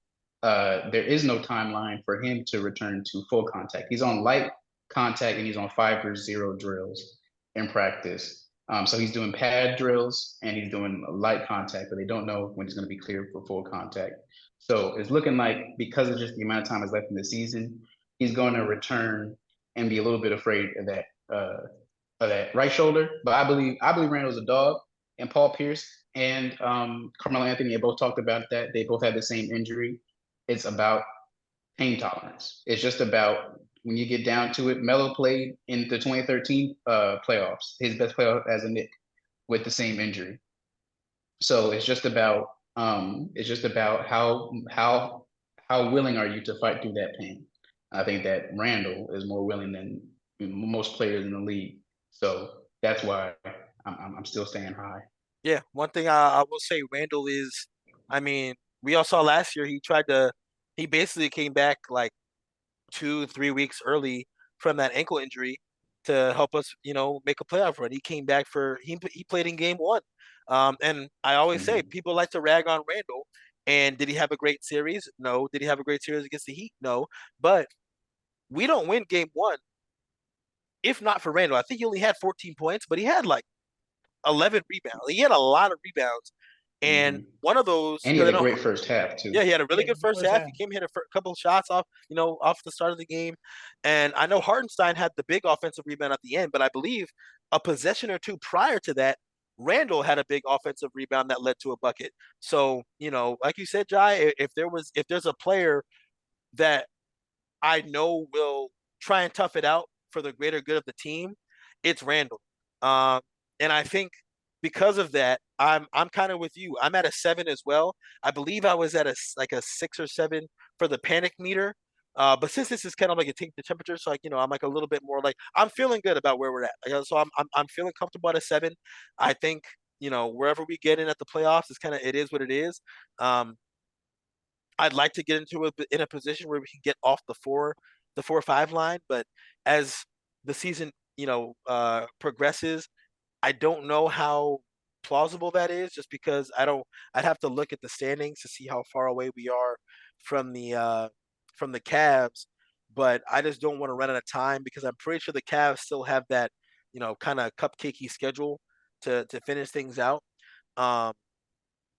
there is no timeline for him to return to full contact. He's on light contact and he's on 5 or 0 drills in practice. So he's doing pad drills and he's doing light contact, but they don't know when he's going to be cleared for full contact. So it's looking like because of just the amount of time is left in the season, he's going to return and be a little bit afraid of that right shoulder. But I believe Randall's a dog, and Paul Pierce and Carmelo Anthony, they both talked about that. They both had the same injury. It's about pain tolerance. It's just about when you get down to it. Melo played in the 2013 playoffs, his best playoff as a Knick, with the same injury. So it's just about how willing are you to fight through that pain. I think that Randall is more willing than most players in the league. So that's why I'm still staying high. Yeah, one thing I will say, Randall is, I mean, we all saw last year he basically came back like 2, 3 weeks early from that ankle injury to help us, make a playoff run. He came back he played in game one. And I always say Mhm. people like to rag on Randall. And did he have a great series? No. Did he have a great series against the Heat? No. But we don't win game one if not for Randall. I think he only had 14 points, but he had like 11 rebounds. He had a lot of rebounds. And Mhm. one of those, And he because I had a know, great first half yeah, too. he had a really Yeah, good first first half. half. He came hit a couple of shots off the start of the game. And I know Hartenstein had the big offensive rebound at the end, but I believe a possession or two prior to that, Randall had a big offensive rebound that led to a bucket. So, like you said, Jai, if there's a player that I know will try and tough it out for the greater good of the team, it's Randall. Um, and I think because of that, I'm kind of with you. I'm at a 7 as well. I believe I was at like a 6 or 7 for the panic meter. But since this is kind of like a take the temperature, so like I'm like a little bit more like I'm feeling good about where we're at. So I'm feeling comfortable at a 7. I think wherever we get in at the playoffs, it is what it is. Um, I'd like to get in a position where we can get off the 4 or 5 line, but as the season progresses, I don't know how plausible that is. Just because I'd have to look at the standings to see how far away we are from the Cavs, but I just don't want to run out of time because I'm pretty sure the Cavs still have that kind of cupcakey schedule to finish things out. Um,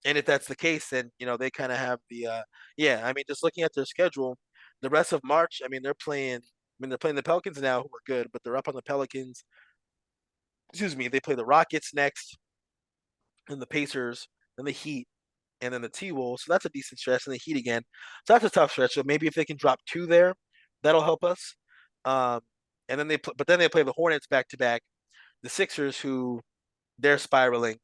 and if that's the case, then they kind of have the yeah. I mean, just looking at their schedule, the rest of March. I mean, they're playing. I mean, they're playing the Pelicans now, who are good, but they're up on the Pelicans. Excuse me. They play the Rockets next, and the Pacers, and the Heat, and then the T-Wolves. So that's a decent stretch, and the Heat again. So that's a tough stretch. So maybe if they can drop 2 there, that'll help us. Um, and then but then they play the Hornets back to back, the Sixers, who they're spiraling,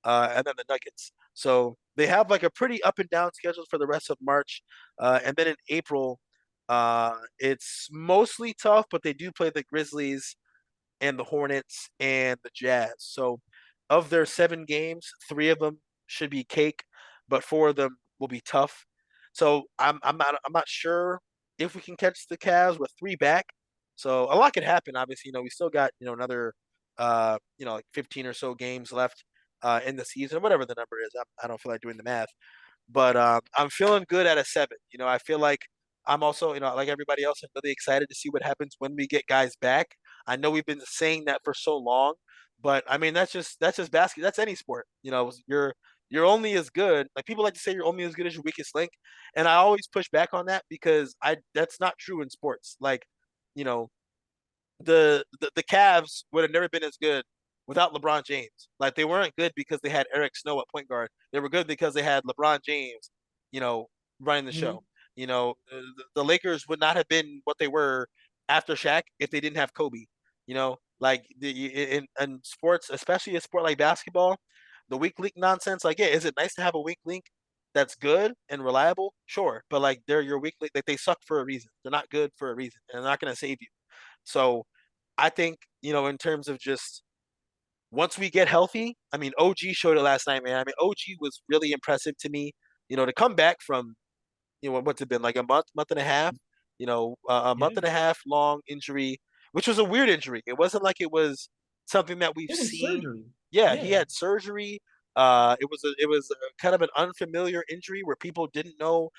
and then the Nuggets. So they have like a pretty up and down schedule for the rest of March, and then in April, it's mostly tough, but they do play the Grizzlies and the Hornets and the Jazz. So of their 7 games, 3 of them should be cake, but 4 of them will be tough. So I'm not sure if we can catch the Cavs with 3 back. So a lot could happen. Obviously, we still got another like 15 or so games left in the season, whatever the number is. I don't feel like doing the math, but I'm feeling good at a 7. I feel like I'm also, like everybody else, I'm really excited to see what happens when we get guys back. I know we've been saying that for so long, but I mean that's just basket. That's any sport. You're only as good. Like people like to say, you're only as good as your weakest link, and I always push back on that because I that's not true in sports. Like, you know, the Cavs would have never been as good without LeBron James. Like they weren't good because they had Eric Snow at point guard. They were good because they had LeBron James, you know, running the Mm-hmm. show. The Lakers would not have been what they were after Shaq if they didn't have Kobe. Like in sports, especially a sport like basketball, the weak link nonsense. Like, yeah, is it nice to have a weak link that's good and reliable? Sure, but like they're your weak link. Like they suck for a reason. They're not good for a reason, and they're not going to save you. So I think, in terms of just once we get healthy, I mean, OG showed it last night, man. I mean, OG was really impressive to me, to come back from, what's it been, like a month and a half, a month Yeah, and a half long injury, which was a weird injury. It wasn't like it was something that we've it was seen. surgery. Yeah, he Yeah, had surgery. It was a kind of an unfamiliar injury where people didn't know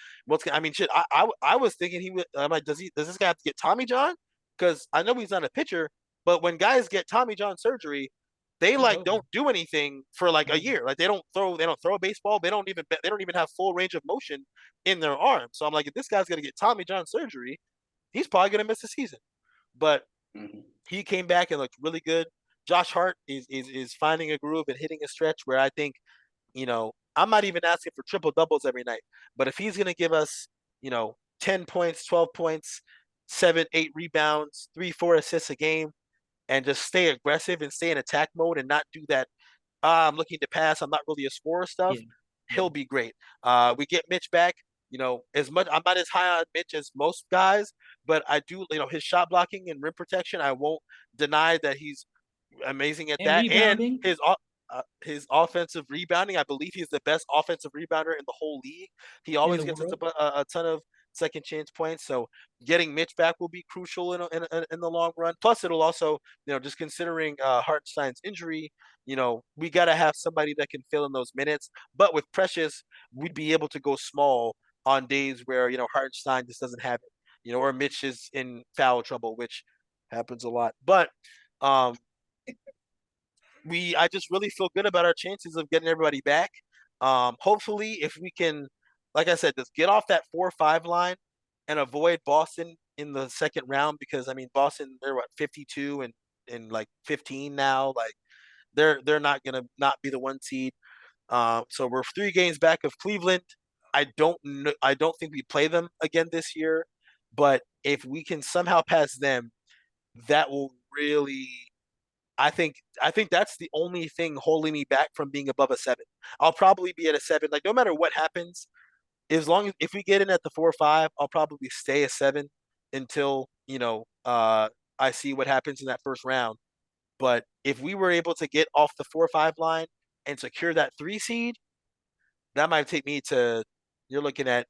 I mean, shit. I was thinking he would. I'm like, does this guy have to get Tommy John? Because I know he's not a pitcher, but when guys get Tommy John surgery, they it's like over. don't do anything for like a Mhm. year. Like they don't throw a baseball. They don't even have full range of motion in their arm. So I'm like, if this guy's gonna get Tommy John surgery, he's probably gonna miss the season. But Mhm. he came back and looked really good. Josh Hart is finding a groove and hitting a stretch where I think, I'm not even asking for triple doubles every night, but if he's gonna give us, 10 points, 12 points, 7, 8 rebounds, 3, 4 assists a game, and just stay aggressive and stay in attack mode and not do that. I'm looking to pass. I'm not really a scorer stuff. Yeah, yeah. He'll be great. We get Mitch back. As much I'm not as high on Mitch as most guys, but I do. His shot blocking and rim protection. I won't deny that he's amazing at And that, and rebounding his offensive rebounding. I believe he's the best offensive rebounder in the whole league. He in always the gets us world. a ton of second chance points. So getting Mitch back will be crucial in the long run. Plus, it'll also, just considering Hartenstein's injury, we got to have somebody that can fill in those minutes. But with Precious, we'd be able to go small on days where Hartenstein just doesn't have it, or Mitch is in foul trouble, which happens a lot. But um, I just really feel good about our chances of getting everybody back. Hopefully, if we can, like I said, just get off that 4-5 line and avoid Boston in the second round, because I mean Boston, they're what, 52 and like 15 now. Like they're not gonna not be the 1 seed. So we're 3 games back of Cleveland. I don't think we play them again this year, but if we can somehow pass them, that will really, I think that's the only thing holding me back from being above a 7. I'll probably be at a 7. Like no matter what happens, as long as if we get in at the 4 or 5, I'll probably stay a 7 until I see what happens in that first round. But if we were able to get off the 4 or 5 line and secure that 3 seed, that might take me to, you're looking at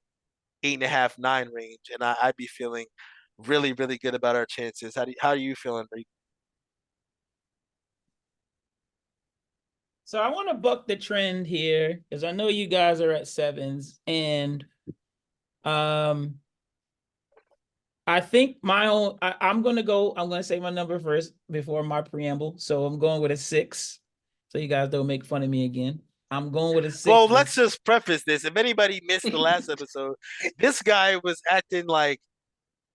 8.5, 9 range, and I'd be feeling really, really good about our chances. How are you feeling? So I want to buck the trend here because I know you guys are at 7s, and um, I think I'm gonna go. I'm gonna say my number first before my preamble. So I'm going with a 6. So you guys don't make fun of me again. I'm going with a Well, 6. let's just preface this. If anybody missed the last episode, this guy was acting like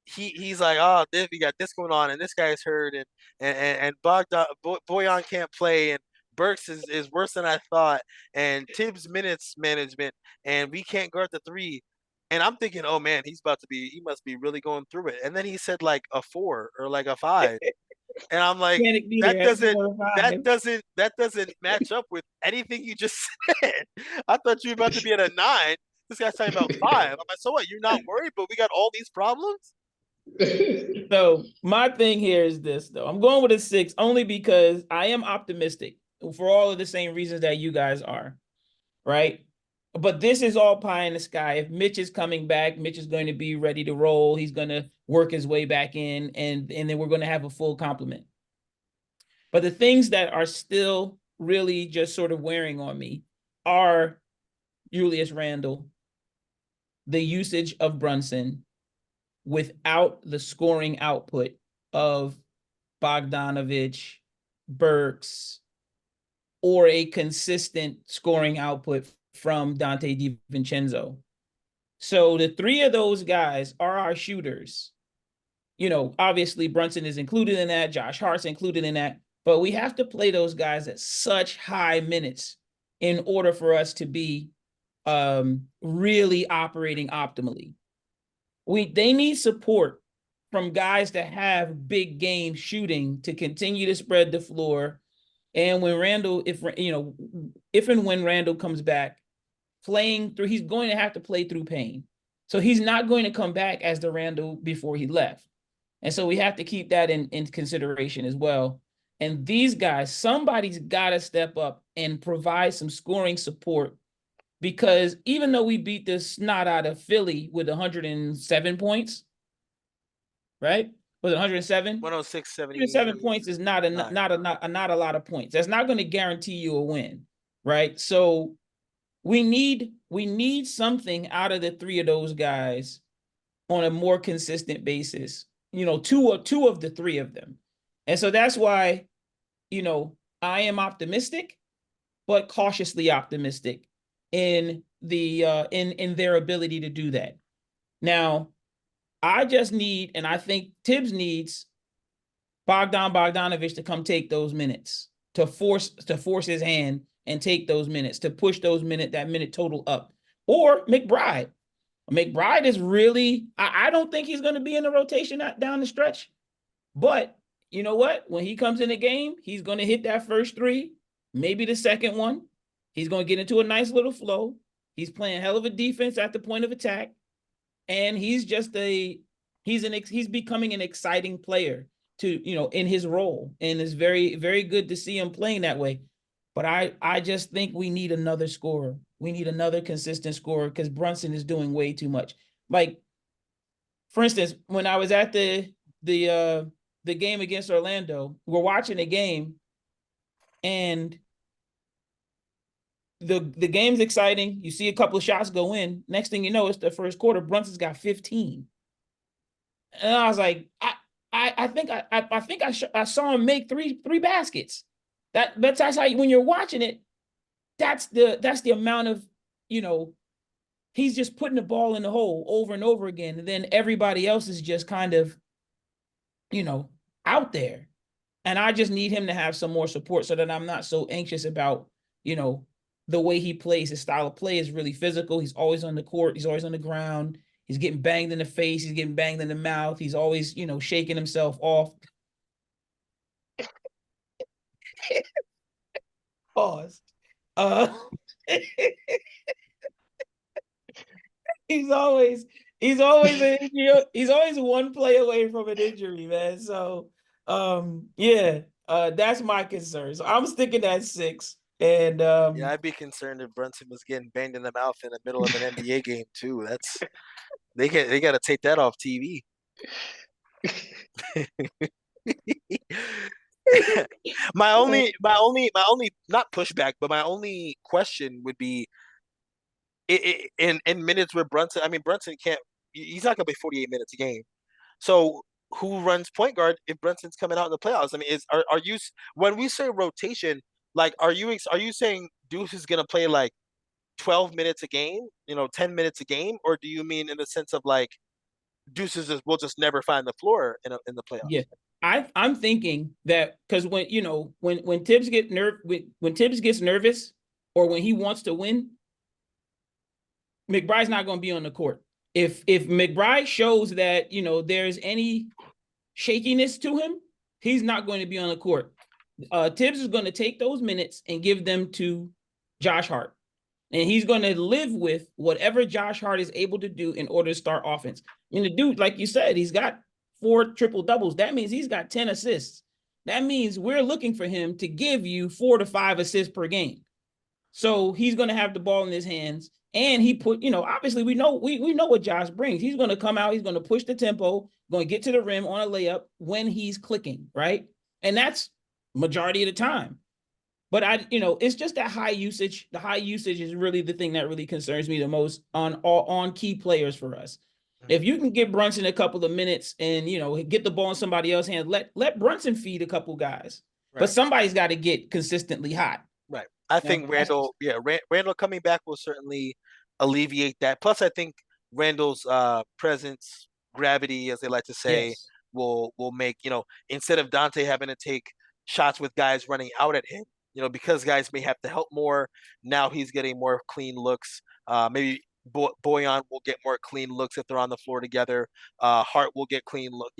he's like, oh, this, we got this going on, and this guy's hurt, and Boyan can't play, and Burks is worse than I thought, and Tibbs minutes management, and we can't guard the three. And I'm thinking, oh man, he must be really going through it. And then he said like a 4 or like a 5. And I'm like, Panic meter at 4 or 5. that doesn't match up with anything you just said. I thought you were about to be at a 9. This guy's talking about 5. I'm like, so what? You're not worried, but we got all these problems? So my thing here is this, though. I'm going with a 6 only because I am optimistic for all of the same reasons that you guys are, right? But this is all pie in the sky. If Mitch is coming back, Mitch is going to be ready to roll. He's going to work his way back in, and then we're going to have a full complement. But the things that are still really just sort of wearing on me are Julius Randle, the usage of Brunson without the scoring output of Bogdanovich, Burks, or a consistent scoring output from Dante DiVincenzo. So the three of those guys are our shooters. You know, obviously Brunson is included in that, Josh Hart's included in that, but we have to play those guys at such high minutes in order for us to be really operating optimally. They need support from guys that have big game shooting to continue to spread the floor. And when Randle, if and when Randle comes back, playing through, he's going to have to play through pain. So he's not going to come back as the Randle before he left. And so we have to keep that in consideration as well. And these guys, somebody's got to step up and provide some scoring support, because even though we beat the snot out of Philly with 107 points, right? Was it 107? 106, 107 points is not a lot of points. That's not going to guarantee you a win, right? So we need something out of the three of those guys on a more consistent basis. You know, two of the three of them. And so that's why, I am optimistic, but cautiously optimistic in in their ability to do that. Now, I just need, and I think Tibbs needs Bogdanovich to come take those minutes, to force his hand and take those minutes, to push that minute total up. Or McBride. McBride is really, I don't think he's going to be in the rotation down the stretch. But you know what? When he comes in the game, he's going to hit that first three, maybe the second one. He's going to get into a nice little flow. He's playing hell of a defense at the point of attack. And he's becoming an exciting player in his role. And it's very, very good to see him playing that way. But I just think we need another scorer. We need another consistent scorer, because Brunson is doing way too much. Like, for instance, when I was at the game against Orlando, we're watching the game, and the game's exciting. You see a couple of shots go in. Next thing you know, it's the first quarter. Brunson's got 15. And I was like, I think I saw him make three baskets. That's how when you're watching it, that's the amount of, he's just putting the ball in the hole over and over again. And then everybody else is just kind of, out there. And I just need him to have some more support so that I'm not so anxious about, the way he plays. His style of play is really physical. He's always on the court. He's always on the ground. He's getting banged in the face. He's getting banged in the mouth. He's always, shaking himself off. Pause. He's always he's always one play away from an injury, man. So that's my concern. So I'm sticking at 6. And yeah, I'd be concerned if Brunson was getting banged in the mouth in the middle of an NBA game too. They got to take that off TV. my only not pushback, but my only question would be in minutes where Brunson. I mean, Brunson can't. He's not gonna play 48 minutes a game. So who runs point guard if Brunson's coming out in the playoffs? I mean, are you when we say rotation? Like, are you saying Deuce is gonna play like 12 minutes a game, 10 minutes a game, or do you mean in the sense of like will just never find the floor in the Yeah. playoffs? I'm thinking that because when Tibbs when Tibbs gets nervous or when he wants to win, McBride's not going to be on the court. If McBride shows that there's any shakiness to him, he's not going to be on the court. Tibbs is going to take those minutes and give them to Josh Hart. And he's going to live with whatever Josh Hart is able to do in order to start offense. And the dude, like you said, he's got 4 triple doubles. That means he's got 10 assists. That means we're looking for him to give you 4 to 5 assists per game. So he's going to have the ball in his hands. And he obviously we know what Josh brings. He's going to come out, he's going to push the tempo, going to get to the rim on a layup when he's clicking, right? And that's majority of the time. But it's just that high usage. The high usage is really the thing that really concerns me the most on key players for us. If you can get Brunson a couple of minutes and get the ball in somebody else's hands, let Brunson feed a couple guys. Right. But somebody's got to get consistently hot. Right. I think Randall coming back will certainly alleviate that. Plus, I think Randall's presence, gravity, as they like to say, yes, will make, instead of Dante having to take shots with guys running out at him, because guys may have to help more. Now he's getting more clean looks. Maybe Boyan will get more clean looks if they're on the floor together. Hart will get clean look,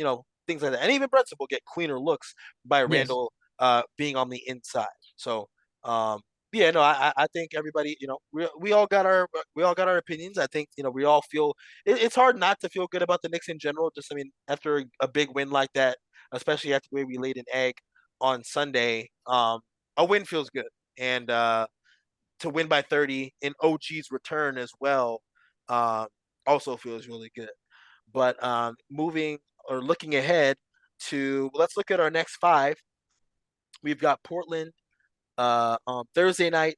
things like that. And even Brunson will get cleaner looks by Randall being on the inside. So, yeah, no, I think everybody, we all got our opinions. I think, we all feel it's hard not to feel good about the Knicks in general. Just, I mean, after a big win like that, especially after the way we laid an egg on Sunday, a win feels good. And to win by 30 in OG's return as well, also feels really good. But moving or looking ahead to, let's look at our next 5. We've got Portland on Thursday night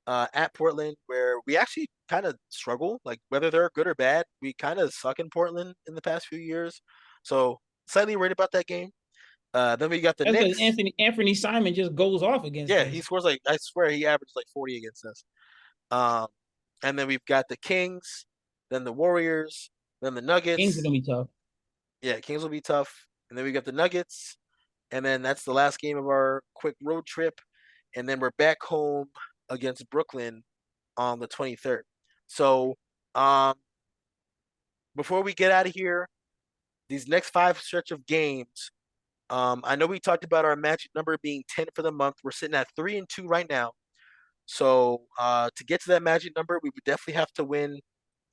at Portland, where we actually kind of struggle. Like, whether they're good or bad, we kind of suck in Portland in the past few years. So slightly worried about that game. Then we got the That's Knicks. Anthony Simon just goes off against us. He scores I swear he averaged like 40 against us. And then we've got the Kings, then the Warriors, then the Nuggets. Kings are gonna be tough. Yeah, Kings will be tough. And then we got the Nuggets, and then that's the last game of our quick road trip. And then we're back home against Brooklyn on the 23rd. So, before we get out of here, these next 5 stretch of games, I know we talked about our magic number being 10 for the month. We're sitting at 3-2 right now. So to get to that magic number, we would definitely have to win.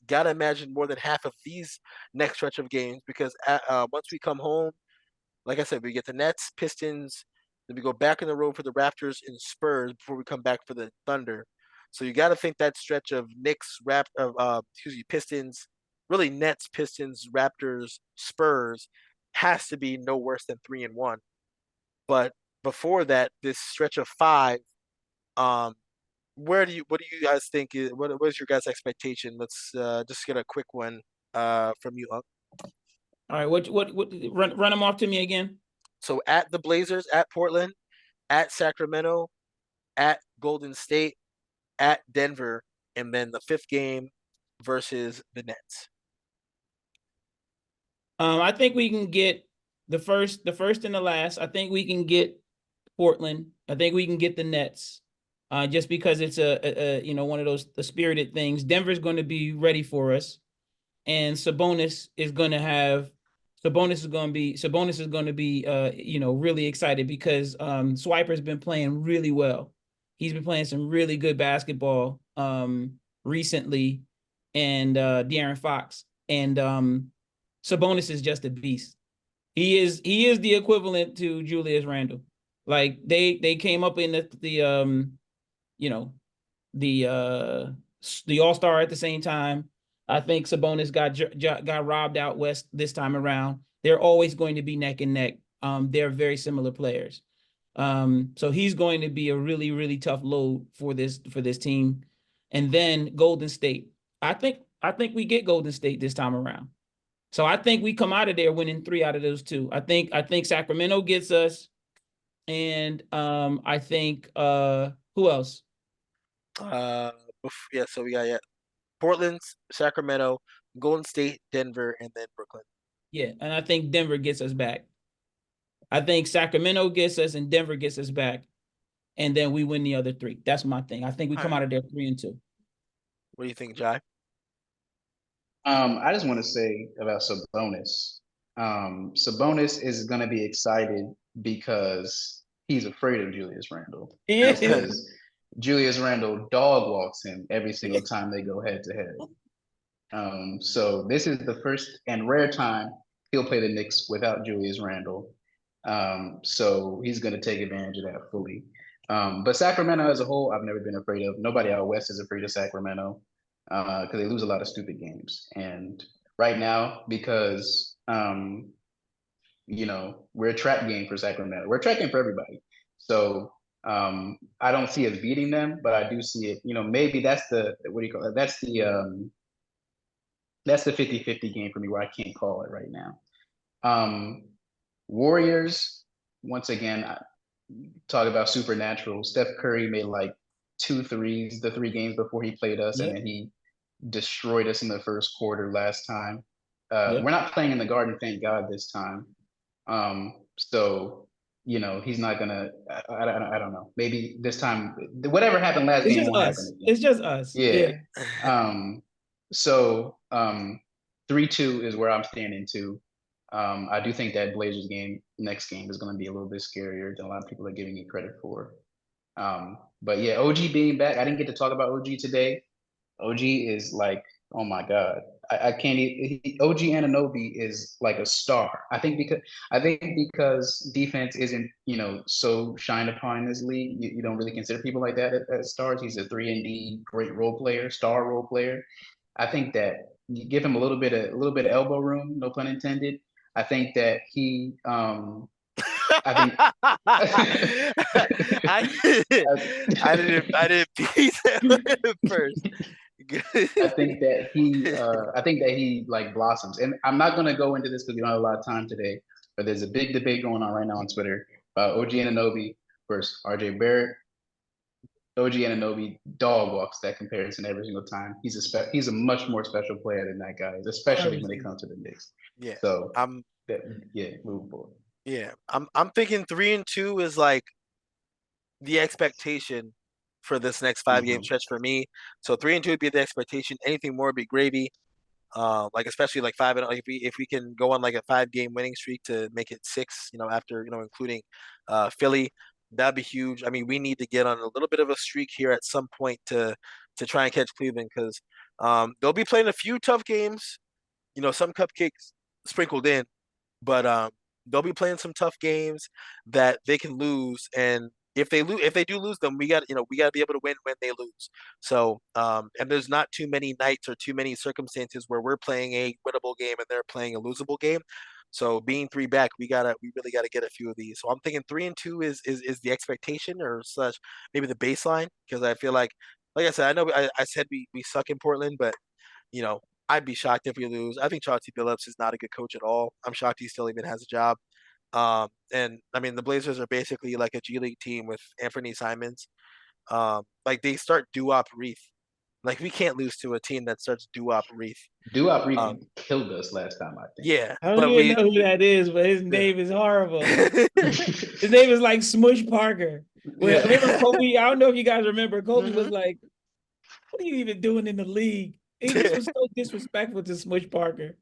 Gotta imagine more than half of these next stretch of games, because once we come home, like I said, we get the Nets, Pistons, then we go back on the road for the Raptors and Spurs before we come back for the Thunder. So you got to think that stretch of Knicks, Pistons, really Nets, Pistons, Raptors, Spurs has to be no worse than 3-1. But before that, this stretch of 5, what do you guys think what is your guys' expectation? Let's just get a quick one from you, Unc. All right, what run them off to me again. So at the Blazers, at Portland, at Sacramento, at Golden State, at Denver, and then the 5th game versus the Nets. I think we can get the first and the last. I think we can get Portland. I think we can get the Nets. Just because it's a one of those the spirited things. Denver's going to be ready for us, and Sabonis is going to be really excited because Swiper's been playing really well. He's been playing some really good basketball recently, and De'Aaron Fox, and Sabonis is just a beast. He is the equivalent to Julius Randle. Like they came up in the All-Star at the same time. I think Sabonis got robbed out west this time around. They're always going to be neck and neck. They're very similar players. So he's going to be a really, really tough load for this team. And then Golden State. I think we get Golden State this time around. So I think we come out of there winning 3 out of those 2. I think Sacramento gets us. And I think who else? Uh, yeah. So we got Portland, Sacramento, Golden State, Denver, and then Brooklyn. Yeah, and I think Denver gets us back. I think Sacramento gets us and Denver gets us back, and then we win the other three. That's my thing. I think we All come right. out of there 3-2. What do you think, Jai? I just want to say about Sabonis. Sabonis is going to be excited because he's afraid of Julius Randle because Julius Randle dog walks him every single time they go head to head. So this is the first and rare time he'll play the Knicks without Julius Randle. So he's going to take advantage of that fully. But Sacramento as a whole, I've never been afraid of. Nobody out west is afraid of Sacramento because they lose a lot of stupid games. And right now, because we're a trap game for Sacramento, we're a trap game for everybody. So I don't see us beating them, but I do see it. Maybe that's the what do you call it? That's the 50-50 game for me where I can't call it right now. Warriors, once again, talk about supernatural. Steph Curry made like 2 threes the 3 games before he played us, and Yep. then he destroyed us in the first quarter last time. Yep. We're not playing in the Garden, thank God, this time. So he's not gonna. I don't know. Maybe this time, whatever happened last It's game just won't happen us. again. It's just us. Yeah. Yeah. So 3-2 is where I'm standing too. I do think that Blazers game, next game, is going to be a little bit scarier than a lot of people are giving it credit for. But yeah, OG being back, I didn't get to talk about OG today. OG is like, oh my God. I can't even, OG Ananobi is like a star. I think because defense isn't, so shined upon in this league, you don't really consider people like that as stars. He's a 3-and-D great role player, star role player. I think that you give him a little bit of elbow room, no pun intended. I think that he I think I I didn't piece it first. I think that he like blossoms. And I'm not gonna go into this because we don't have a lot of time today, but there's a big debate going on right now on Twitter about OG Ananobi versus RJ Barrett. OG Ananobi dog walks that comparison every single time. He's a much more special player than that guy, especially when it 100%. comes to the Knicks. Yeah, So I'm that, yeah, move forward. I'm thinking 3-2 is like the expectation for this next 5 game Mm-hmm. stretch for me. So 3-2 would be the expectation. Anything more would be gravy. Like especially like five and like if we can go on like a 5 game winning streak to make it six, after including Philly, that'd be huge. I mean, we need to get on a little bit of a streak here at some point to try and catch Cleveland because they'll be playing a few tough games, some cupcakes sprinkled in, but they'll be playing some tough games that they can lose. And if they do lose them, we got to be able to win when they lose. So and there's not too many nights or too many circumstances where we're playing a winnable game and they're playing a losable game. So being three back, we really gotta get a few of these. So I'm thinking 3-2 is the expectation or such, maybe the baseline, because I feel like I said, I know I said we suck in Portland, but you know, I'd be shocked if we lose. I think Chauncey Billups is not a good coach at all. I'm shocked he still even has a job. And I mean, the Blazers are basically like a G League team with Anthony Simons. Like they start Duop Reith. Like we can't lose to a team that starts Duop Reith. Duop Um, Reed killed us last time, I think. yeah, I don't but even we, know who that is, but his yeah, name is horrible. His name is like Smush Parker. Well, remember yeah. Kobe? I don't know if you guys remember. Kobe hmm was like, "What are you even doing in the league?" He just was so disrespectful to Smush Parker.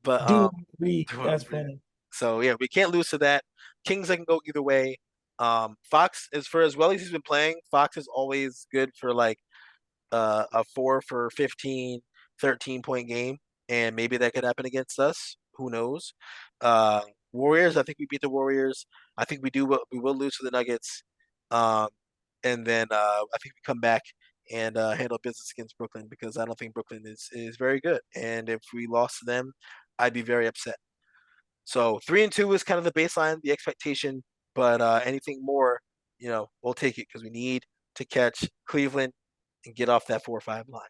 But Dude, Reed, Duop that's Reith. funny. So yeah, we can't lose to that. Kings, I can go either way. Fox is for as well as he's been playing. Fox is always good for like a 4 for 15, 13 point game, and maybe that could happen against us. Who knows? Uh, Warriors, I think we beat the Warriors. I think we will lose to the Nuggets. Um, and then I think we come back and handle business against Brooklyn because I don't think Brooklyn is very good. And if we lost to them, I'd be very upset. So 3-2 is kind of the baseline, the expectation, but anything more, we'll take it because we need to catch Cleveland and get off that 4-5 line.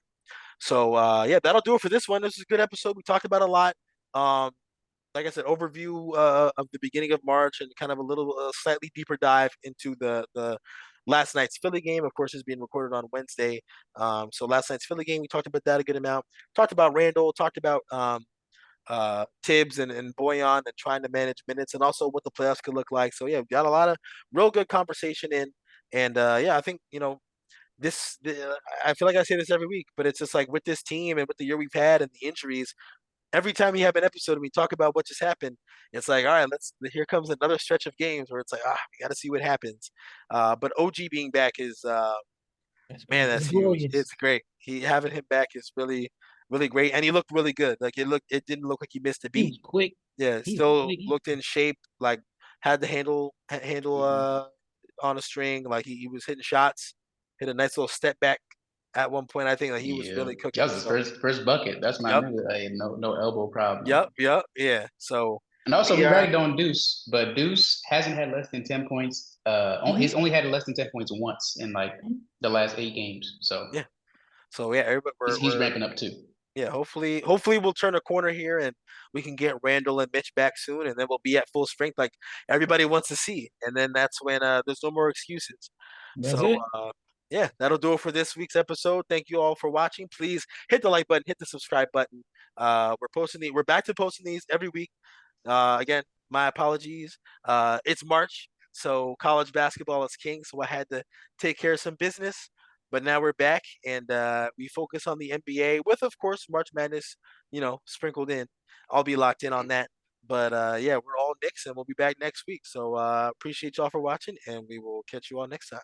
So yeah, that'll do it for this one. This is a good episode. We talked about a lot. Um, like I said, overview of the beginning of March and kind of a little slightly deeper dive into the last night's Philly game. Of course, is being recorded on Wednesday. So last night's Philly game, we talked about that a good amount. Talked about Randall. Talked about Tibbs and Boyan and trying to manage minutes and also what the playoffs could look like. So yeah, we got a lot of real good conversation in. And yeah, I think I feel like I say this every week, but it's just like with this team and with the year we've had and the injuries, every time we have an episode and we talk about what just happened, it's like, all right, here comes another stretch of games where it's like, we got to see what happens. But OG being back is, That's man, great. It's that's huge. glorious. It's great. Having him back is really, really great, and he looked really good. Like it didn't look like he missed a He beat. was quick. Yeah, He was still quick. looked in shape. Like had the handle Mhm. on a string. Like he was hitting shots. Hit a nice little step back at one point. I think like he was Yeah, really that cooking. was his So first bucket. That's my yep, nigga. Hey, no elbow problem. yep, yeah. So And also, we yeah, ragged on Deuce, but Deuce hasn't had less than 10 points. He's Mhm. only had less than 10 points once in like the last 8 games. So yeah. So yeah, everybody he's ramping up too. yeah, hopefully we'll turn a corner here and we can get Randall and Mitch back soon and then we'll be at full strength like everybody wants to see. And then that's when there's no more excuses. That's So it. yeah, that'll do it for this week's episode. Thank you all for watching. Please hit the like button, hit the subscribe button. We're back to posting these every week. Again, my apologies. It's March, so college basketball is king, so I had to take care of some business. But now we're back, and we focus on the NBA with, of course, March Madness, sprinkled in. I'll be locked in on that. But yeah, we're all Knicks, and we'll be back next week. So appreciate y'all for watching, and we will catch you all next time.